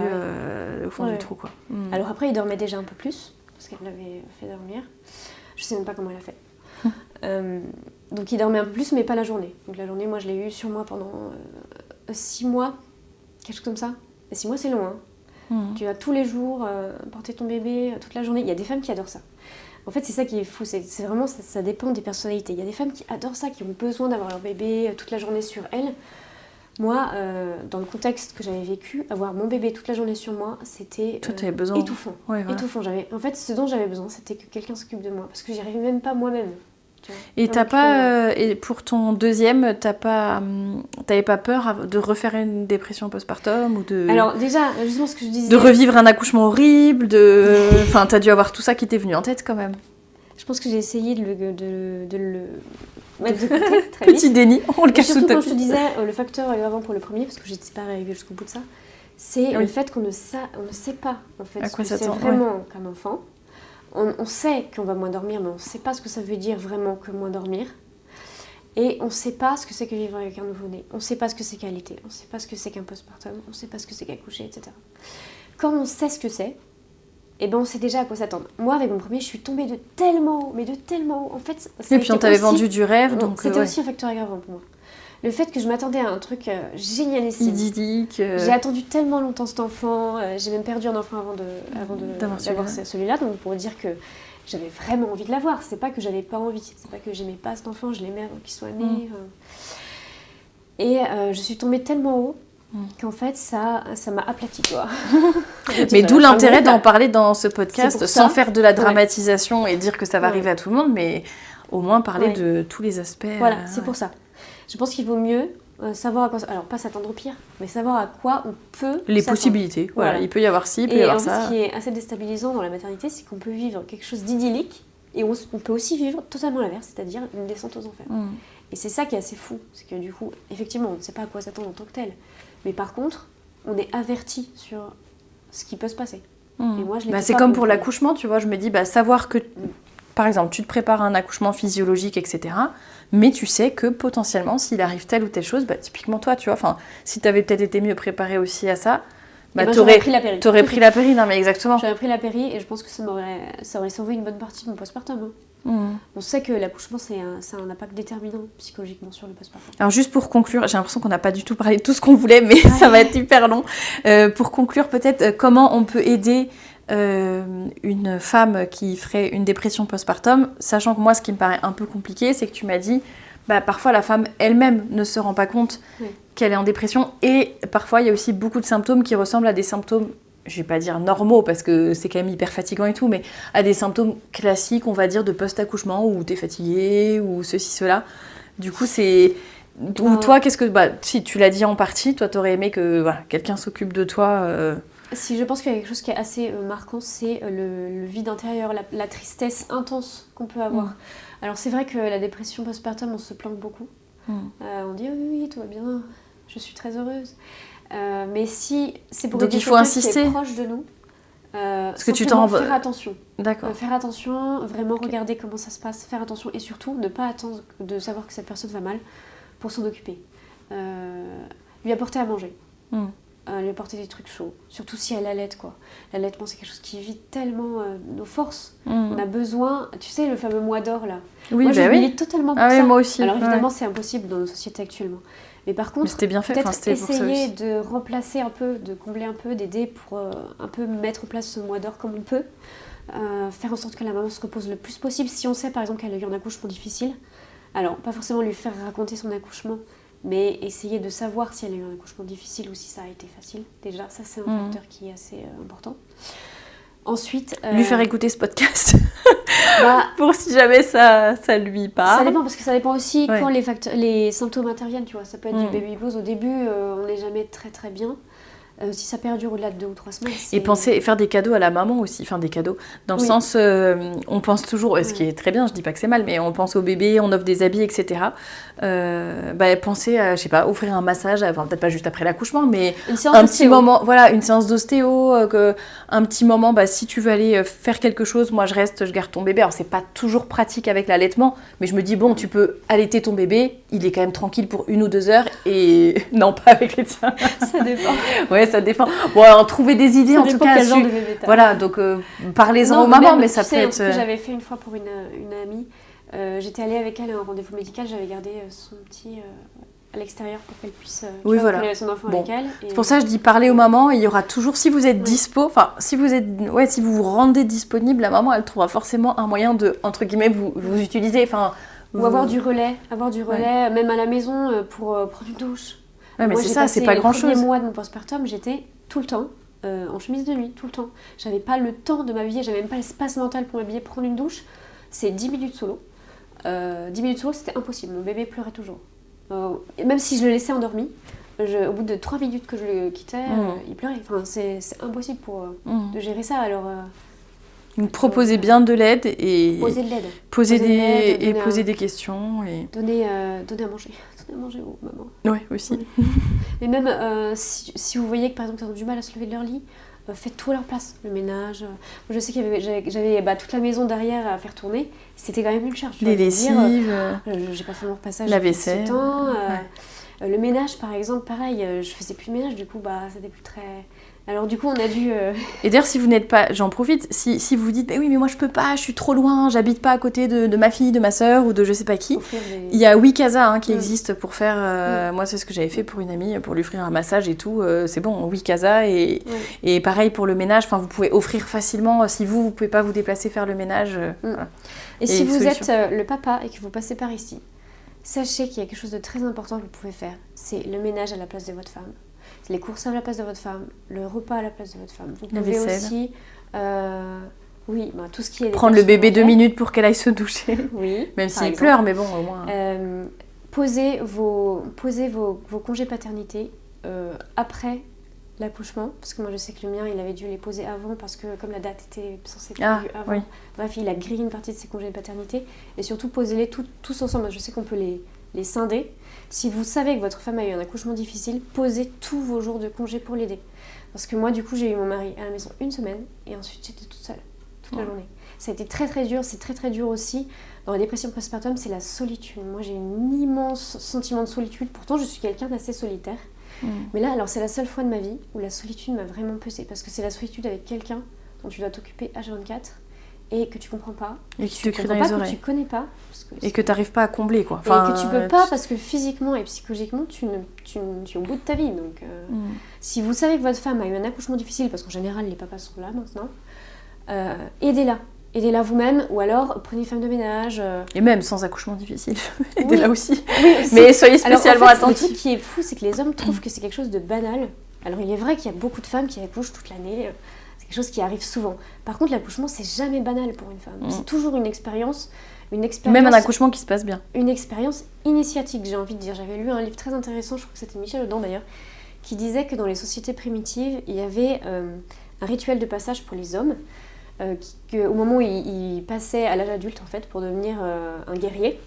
au fond du trou, quoi. Alors après, il dormait déjà un peu plus parce qu'elle l'avait fait dormir. Je sais même pas comment elle a fait. Donc il dormait un peu plus mais pas la journée. Donc la journée, moi je l'ai eu sur moi pendant 6 mois, quelque chose comme ça. Et 6 mois c'est long, hein. Tu vas tous les jours porter ton bébé toute la journée. Il y a des femmes qui adorent ça. En fait c'est ça qui est fou, c'est vraiment ça dépend des personnalités. Il y a des femmes qui adorent ça, qui ont besoin d'avoir leur bébé toute la journée sur elles. Moi, dans le contexte que j'avais vécu, avoir mon bébé toute la journée sur moi, c'était étouffant. Ouais, voilà. Étouffant. En fait, ce dont j'avais besoin, c'était que quelqu'un s'occupe de moi. Parce que j'y arrivais même pas moi-même. Et t'as pas, et pour ton deuxième, t'avais pas peur de refaire une dépression postpartum ou de... Alors déjà, justement ce que je disais... De revivre un accouchement horrible, enfin t'as dû avoir tout ça qui t'est venu en tête quand même. Je pense que j'ai essayé de le mettre de côté très Petit vite. Déni, on le cache sous le tapis. Surtout quand je te disais, le facteur avant pour le premier, parce que j'étais pas arrivée jusqu'au bout de ça, c'est le fait qu'on ne sait pas en fait ce que c'est vraiment qu'un enfant. On sait qu'on va moins dormir, mais on ne sait pas ce que ça veut dire vraiment que moins dormir. Et on ne sait pas ce que c'est que vivre avec un nouveau-né. On ne sait pas ce que c'est qu'allaiter. On ne sait pas ce que c'est qu'un postpartum. On ne sait pas ce que c'est qu'accoucher, etc. Quand on sait ce que c'est, eh ben on sait déjà à quoi s'attendre. Moi, avec mon premier, je suis tombée de tellement haut, mais de tellement haut. En fait, et puis on t'avait vendu du rêve, donc... C'était aussi un facteur aggravant pour moi. Le fait que je m'attendais à un truc génialissime. Idyllique. J'ai attendu tellement longtemps cet enfant. J'ai même perdu un enfant avant d'avoir celui-là. Donc pour dire que j'avais vraiment envie de l'avoir. C'est pas que j'avais pas envie. C'est pas que j'aimais pas cet enfant. Je l'aimais avant qu'il soit né. Et je suis tombée tellement haut qu'en fait ça m'a aplati, quoi. Mais d'où l'intérêt d'en parler dans ce podcast sans faire de la dramatisation et dire que ça va arriver à tout le monde, mais au moins parler de tous les aspects. Voilà, c'est pour ça. Je pense qu'il vaut mieux savoir à quoi... Alors, pas s'attendre au pire, mais savoir à quoi on peut les possibilités, voilà. Il peut y avoir ci, il peut y avoir ça. Et ce qui est assez déstabilisant dans la maternité, c'est qu'on peut vivre quelque chose d'idyllique et on peut aussi vivre totalement l'inverse, c'est-à-dire une descente aux enfers. Et c'est ça qui est assez fou, c'est que du coup, effectivement, on ne sait pas à quoi s'attendre en tant que tel. Mais par contre, on est averti sur ce qui peut se passer. Et moi, je l'ai c'est comme pour l'accouchement, tu vois, je me dis, savoir que... Par exemple, tu te prépares à un accouchement physiologique, etc. Mais tu sais que potentiellement, s'il arrive telle ou telle chose, typiquement toi, tu vois, si tu avais peut-être été mieux préparée aussi à ça, Bah, j'aurais pris la péri. T'aurais pris la péri, non mais exactement. J'aurais pris la péri et je pense que ça aurait sauvé une bonne partie de mon postpartum. On sait que l'accouchement, ça a un impact déterminant psychologiquement sur le postpartum. Alors juste pour conclure, j'ai l'impression qu'on n'a pas du tout parlé de tout ce qu'on voulait, mais ça va être hyper long. Pour conclure, peut-être comment on peut aider une femme qui ferait une dépression postpartum, sachant que moi, ce qui me paraît un peu compliqué, c'est que tu m'as dit, parfois la femme elle-même ne se rend pas compte qu'elle est en dépression, et parfois il y a aussi beaucoup de symptômes qui ressemblent à des symptômes, je vais pas dire normaux parce que c'est quand même hyper fatigant et tout, mais à des symptômes classiques, on va dire, de post-accouchement où t'es fatiguée ou ceci, cela. Du coup, c'est... Ou toi, qu'est-ce que... si tu l'as dit en partie, toi t'aurais aimé que quelqu'un s'occupe de toi. Si je pense qu'il y a quelque chose qui est assez marquant, c'est le vide intérieur, la tristesse intense qu'on peut avoir. Alors c'est vrai que la dépression postpartum, on se plaint beaucoup. On dit oui, tout va bien, je suis très heureuse. Mais si c'est pour aider quelqu'un qui est proche de nous, parce que tu t'en faire attention. D'accord. Faire attention, vraiment regarder comment ça se passe, faire attention et surtout ne pas attendre de savoir que cette personne va mal pour s'en occuper. Lui apporter à manger. Lui apporter des trucs chauds, surtout si elle allait quoi. L'allaitement c'est quelque chose qui vide tellement nos forces. On a besoin, tu sais le fameux mois d'or là. Oui, moi je milite totalement pour ça. Oui, moi aussi. Alors évidemment c'est impossible dans nos sociétés actuellement. Mais par contre, c'était bien fait. Peut-être essayer de remplacer un peu, de combler un peu, d'aider pour un peu mettre en place ce mois d'or comme on peut. Faire en sorte que la maman se repose le plus possible. Si on sait par exemple qu'elle a eu un accouchement difficile, alors pas forcément lui faire raconter son accouchement, mais essayer de savoir si elle a eu un accouchement difficile ou si ça a été facile. Déjà, ça c'est un facteur qui est assez important. Ensuite... lui faire écouter ce podcast pour si jamais ça lui parle. Ça dépend, parce que ça dépend aussi quand les symptômes interviennent, tu vois. Ça peut être du baby blues au début, on n'est jamais très très bien. Si ça perdure au-delà de 2 ou 3 semaines. Et faire des cadeaux à la maman aussi, enfin des cadeaux. Dans le sens, on pense toujours, ce qui est très bien, je dis pas que c'est mal, mais on pense au bébé, on offre des habits, etc. Pensez à, je sais pas, offrir un massage, enfin peut-être pas juste après l'accouchement, mais un petit moment, une séance d'ostéo, un petit moment, si tu veux aller faire quelque chose, moi je reste, je garde ton bébé. Alors c'est pas toujours pratique avec l'allaitement, mais je me dis tu peux allaiter ton bébé, il est quand même tranquille pour 1 ou 2 heures, et non pas avec les tiens. Ça dépend. Ouais, ça dépend. Trouver des idées ça en tout cas. Quel genre de bébé t'as. Voilà, donc parlez-en aux mamans, mais ça peut être. Ce que j'avais fait une fois pour une amie, j'étais allée avec elle à un rendez-vous médical, j'avais gardé son petit à l'extérieur pour qu'elle puisse avoir son enfant avec elle. C'est pour ça que je dis parler aux mamans, et il y aura toujours, si vous êtes dispo, enfin si vous vous rendez disponible, la maman elle trouvera forcément un moyen de, entre guillemets, vous utiliser. Ou avoir du relais, même à la maison pour prendre une douche. Ouais, mais c'est ça, c'est pas grand-chose. Les premiers mois de mon postpartum, j'étais tout le temps en chemise de nuit, tout le temps. J'avais pas le temps de m'habiller, j'avais même pas l'espace mental pour m'habiller, prendre une douche. C'est 10 minutes solo. 10 minutes solo, c'était impossible. Mon bébé pleurait toujours. Même si je le laissais endormi, au bout de 3 minutes que je le quittais, il pleurait. Enfin, c'est impossible de gérer ça. Alors, donc, proposez bien de l'aide et poser de l'aide. Poser des questions. Et... Donner à manger. Donner à manger aux mamans. Oui, aussi. Mais même si vous voyez que par exemple ils ont du mal à se lever de leur lit, faites tout à leur place. Le ménage. Je sais qu'il j'avais toute la maison derrière à faire tourner. C'était quand même une charge. Les lessives. J'ai pas fait mon repassage. La vaisselle. Le ménage par exemple, pareil. Je faisais plus de ménage, du coup c'était plus très... Alors du coup on a dû... Et d'ailleurs si vous n'êtes pas, j'en profite, si vous dites oui mais moi je peux pas, je suis trop loin, j'habite pas à côté de ma fille, de ma sœur ou de je sais pas qui, il y a Wicasa qui existe pour faire, moi c'est ce que j'avais fait pour une amie, pour lui offrir un massage et tout, c'est bon, Wicasa et pareil pour le ménage, vous pouvez offrir facilement, si vous pouvez pas vous déplacer faire le ménage. Voilà. Et si vous êtes le papa et que vous passez par ici, sachez qu'il y a quelque chose de très important que vous pouvez faire, c'est le ménage à la place de votre femme. Les courses à la place de votre femme, le repas à la place de votre femme. Vous pouvez aussi, tout ce qui est... Prendre le bébé 2 minutes pour qu'elle aille se doucher. Oui. Même s'il pleure, mais bon, au moins... Posez vos congés paternité après l'accouchement. Parce que moi, je sais que le mien, il avait dû les poser avant parce que comme la date était censée être prévue avant. Oui. Bref, il a grillé une partie de ses congés de paternité. Et surtout, posez-les tous ensemble. Je sais qu'on peut les scinder. Si vous savez que votre femme a eu un accouchement difficile, posez tous vos jours de congé pour l'aider. Parce que moi, du coup, j'ai eu mon mari à la maison 1 semaine et ensuite j'étais toute seule, toute la journée. Ça a été très très dur, c'est très très dur aussi. Dans la dépression postpartum, c'est la solitude. Moi, j'ai un immense sentiment de solitude. Pourtant, je suis quelqu'un d'assez solitaire. Mais là, alors c'est la seule fois de ma vie où la solitude m'a vraiment pesée, parce que c'est la solitude avec quelqu'un dont tu dois t'occuper H24 et que tu comprends pas, et qui te crie dans les oreilles, que tu connais pas, et que t'arrives pas à combler, quoi. Et que tu peux pas, parce que physiquement et psychologiquement tu es au bout de ta vie. Donc si vous savez que votre femme a eu un accouchement difficile, parce qu'en général les papas sont là maintenant, aidez-la vous-même, ou alors prenez une femme de ménage. Et même sans accouchement difficile, aidez-la oui. aussi. Oui, aussi. Mais soyez spécialement alors, en fait, attentifs. Le truc qui est fou, c'est que les hommes trouvent que c'est quelque chose de banal. Alors il est vrai qu'il y a beaucoup de femmes qui accouchent toute l'année, c'est quelque chose qui arrive souvent. Par contre, l'accouchement, c'est jamais banal pour une femme. C'est toujours une expérience. Même un accouchement qui se passe bien. Une expérience initiatique, j'ai envie de dire. J'avais lu un livre très intéressant, je crois que c'était Michel Audin d'ailleurs, qui disait que dans les sociétés primitives, il y avait un rituel de passage pour les hommes, au moment où ils passaient à l'âge adulte, en fait, pour devenir un guerrier,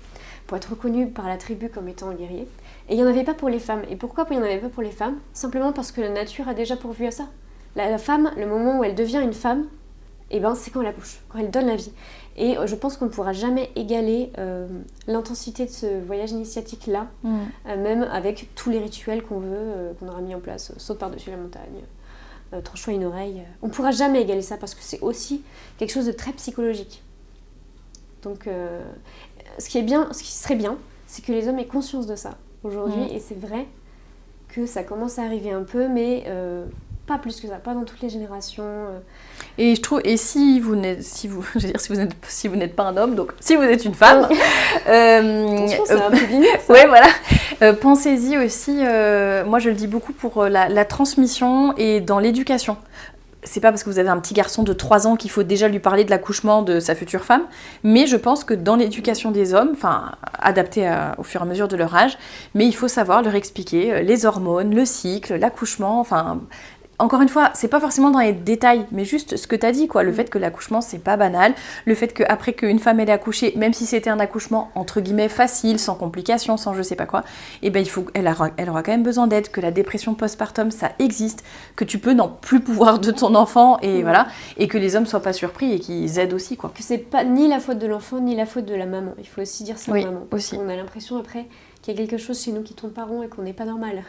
pour être reconnu par la tribu comme étant un guerrier. Et il n'y en avait pas pour les femmes. Et pourquoi il n'y en avait pas pour les femmes ? Simplement parce que la nature a déjà pourvu à ça. La femme, le moment où elle devient une femme, c'est quand elle accouche, quand elle donne la vie. Et je pense qu'on ne pourra jamais égaler l'intensité de ce voyage initiatique-là, même avec tous les rituels qu'on veut, qu'on aura mis en place, saute par-dessus la montagne, tranche-toi une oreille. On ne pourra jamais égaler ça, parce que c'est aussi quelque chose de très psychologique. Donc, ce qui serait bien, c'est que les hommes aient conscience de ça aujourd'hui, et c'est vrai que ça commence à arriver un peu, mais pas plus que ça, pas dans toutes les générations. Et je trouve, et si vous n'êtes pas un homme, donc si vous êtes une femme, attention, c'est un peu binaire, ça. Ouais, voilà. Pensez-y aussi. Moi, je le dis beaucoup pour la transmission et dans l'éducation. C'est pas parce que vous avez un petit garçon de 3 ans qu'il faut déjà lui parler de l'accouchement de sa future femme, mais je pense que dans l'éducation des hommes, adaptée au fur et à mesure de leur âge, mais il faut savoir leur expliquer les hormones, le cycle, l'accouchement, encore une fois, c'est pas forcément dans les détails, mais juste ce que tu as dit, quoi. Le fait que l'accouchement, c'est pas banal. Le fait qu'après qu'une femme ait accouché, même si c'était un accouchement entre guillemets facile, sans complications, sans je sais pas quoi, elle aura quand même besoin d'aide, que la dépression postpartum, ça existe, que tu peux n'en plus pouvoir de ton enfant, et voilà, et que les hommes soient pas surpris et qu'ils aident aussi, quoi. Que c'est pas ni la faute de l'enfant, ni la faute de la maman. Il faut aussi dire ça aux mamans. Aussi. On a l'impression après qu'il y a quelque chose chez nous qui tourne pas rond et qu'on n'est pas normal.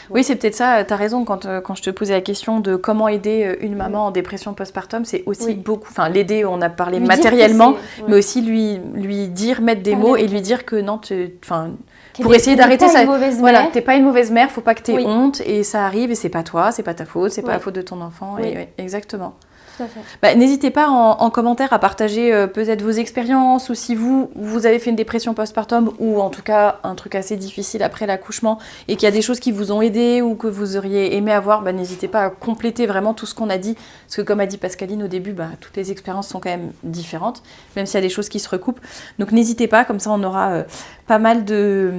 Oui, c'est peut-être ça, t'as raison, quand je te posais la question de comment aider une maman en dépression postpartum, c'est aussi beaucoup, l'aider, on a parlé lui matériellement, mais aussi lui dire, mettre des mots et lui dire que non, pour essayer d'arrêter ça. Voilà, t'es pas une mauvaise mère, faut pas que t'aies honte, et ça arrive, et c'est pas toi, c'est pas ta faute, c'est pas la faute de ton enfant, exactement. Tout à fait. N'hésitez pas en commentaire à partager peut-être vos expériences, ou si vous avez fait une dépression postpartum, ou en tout cas un truc assez difficile après l'accouchement, et qu'il y a des choses qui vous ont aidé ou que vous auriez aimé avoir, n'hésitez pas à compléter vraiment tout ce qu'on a dit, parce que comme a dit Pascaline au début, toutes les expériences sont quand même différentes, même s'il y a des choses qui se recoupent. Donc n'hésitez pas, comme ça on aura pas mal de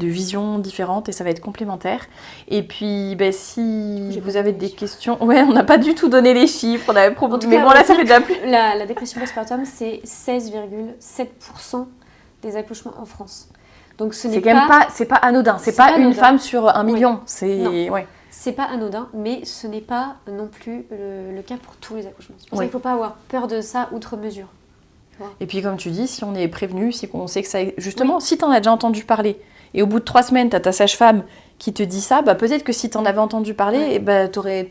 visions différentes, et ça va être complémentaire. Et puis si vous avez des questions, on n'a pas du tout donné les chiffres, on avait proposé, mais bon là ça fait déjà plus. La dépression postpartum, c'est 16,7% des accouchements en France. Donc c'est pas anodin, c'est pas une femme sur 1 million, c'est pas anodin, mais ce n'est pas non plus le cas pour tous les accouchements. C'est pour ça qu'il ne faut pas avoir peur de ça outre mesure. Et puis comme tu dis, si on est prévenu, si on sait que ça... Justement, si tu en as déjà entendu parler, et au bout de 3 semaines, tu as ta sage-femme qui te dit ça, peut-être que si tu en avais entendu parler, t'aurais...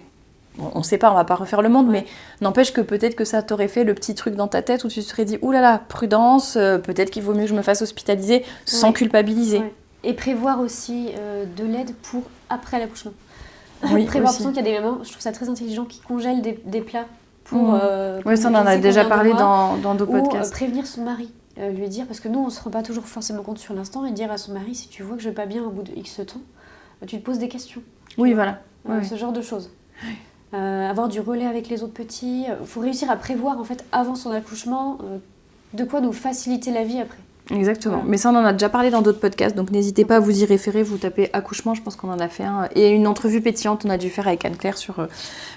Bon, on ne sait pas, on va pas refaire le monde, mais n'empêche que peut-être que ça t'aurait fait le petit truc dans ta tête où tu te serais dit « Ouh là là, prudence, peut-être qu'il vaut mieux que je me fasse hospitaliser sans culpabiliser. » Et prévoir aussi de l'aide pour après l'accouchement. Prévoir, parce qu'il y a des mamans, je trouve ça très intelligent, qui congèlent des plats pour... ça on en a déjà parlé dans d'autres podcasts. Ou prévenir son mari, lui dire, parce que nous on se rend pas toujours forcément compte sur l'instant, et dire à son mari, si tu vois que je vais pas bien au bout de X temps, tu te poses des questions. Ce genre de choses. Avoir du relais avec les autres petits. Il faut réussir à prévoir en fait avant son accouchement de quoi nous faciliter la vie après. Exactement. Mais ça, on en a déjà parlé dans d'autres podcasts, donc n'hésitez pas à vous y référer, vous tapez accouchement, je pense qu'on en a fait un. Et une entrevue pétillante, on a dû faire avec Anne-Claire sur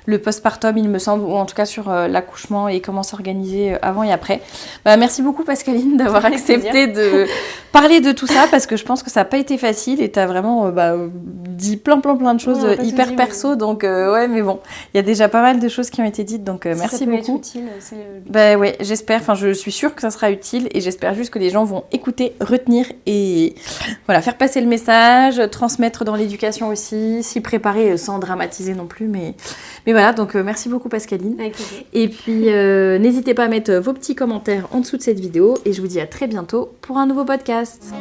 le postpartum, il me semble, ou en tout cas sur l'accouchement et comment s'organiser avant et après. Merci beaucoup Pascaline d'avoir accepté de parler de tout ça, parce que je pense que ça n'a pas été facile et tu as vraiment dit plein de choses hyper perso, donc mais bon, il y a déjà pas mal de choses qui ont été dites, donc merci beaucoup. Ça peut être utile, j'espère, je suis sûre que ça sera utile, et j'espère juste que les gens vont vont écouter, retenir et voilà, faire passer le message, transmettre dans l'éducation aussi, s'y préparer sans dramatiser non plus. Mais voilà, donc merci beaucoup Pascaline. Avec plaisir. Et puis n'hésitez pas à mettre vos petits commentaires en dessous de cette vidéo et je vous dis à très bientôt pour un nouveau podcast.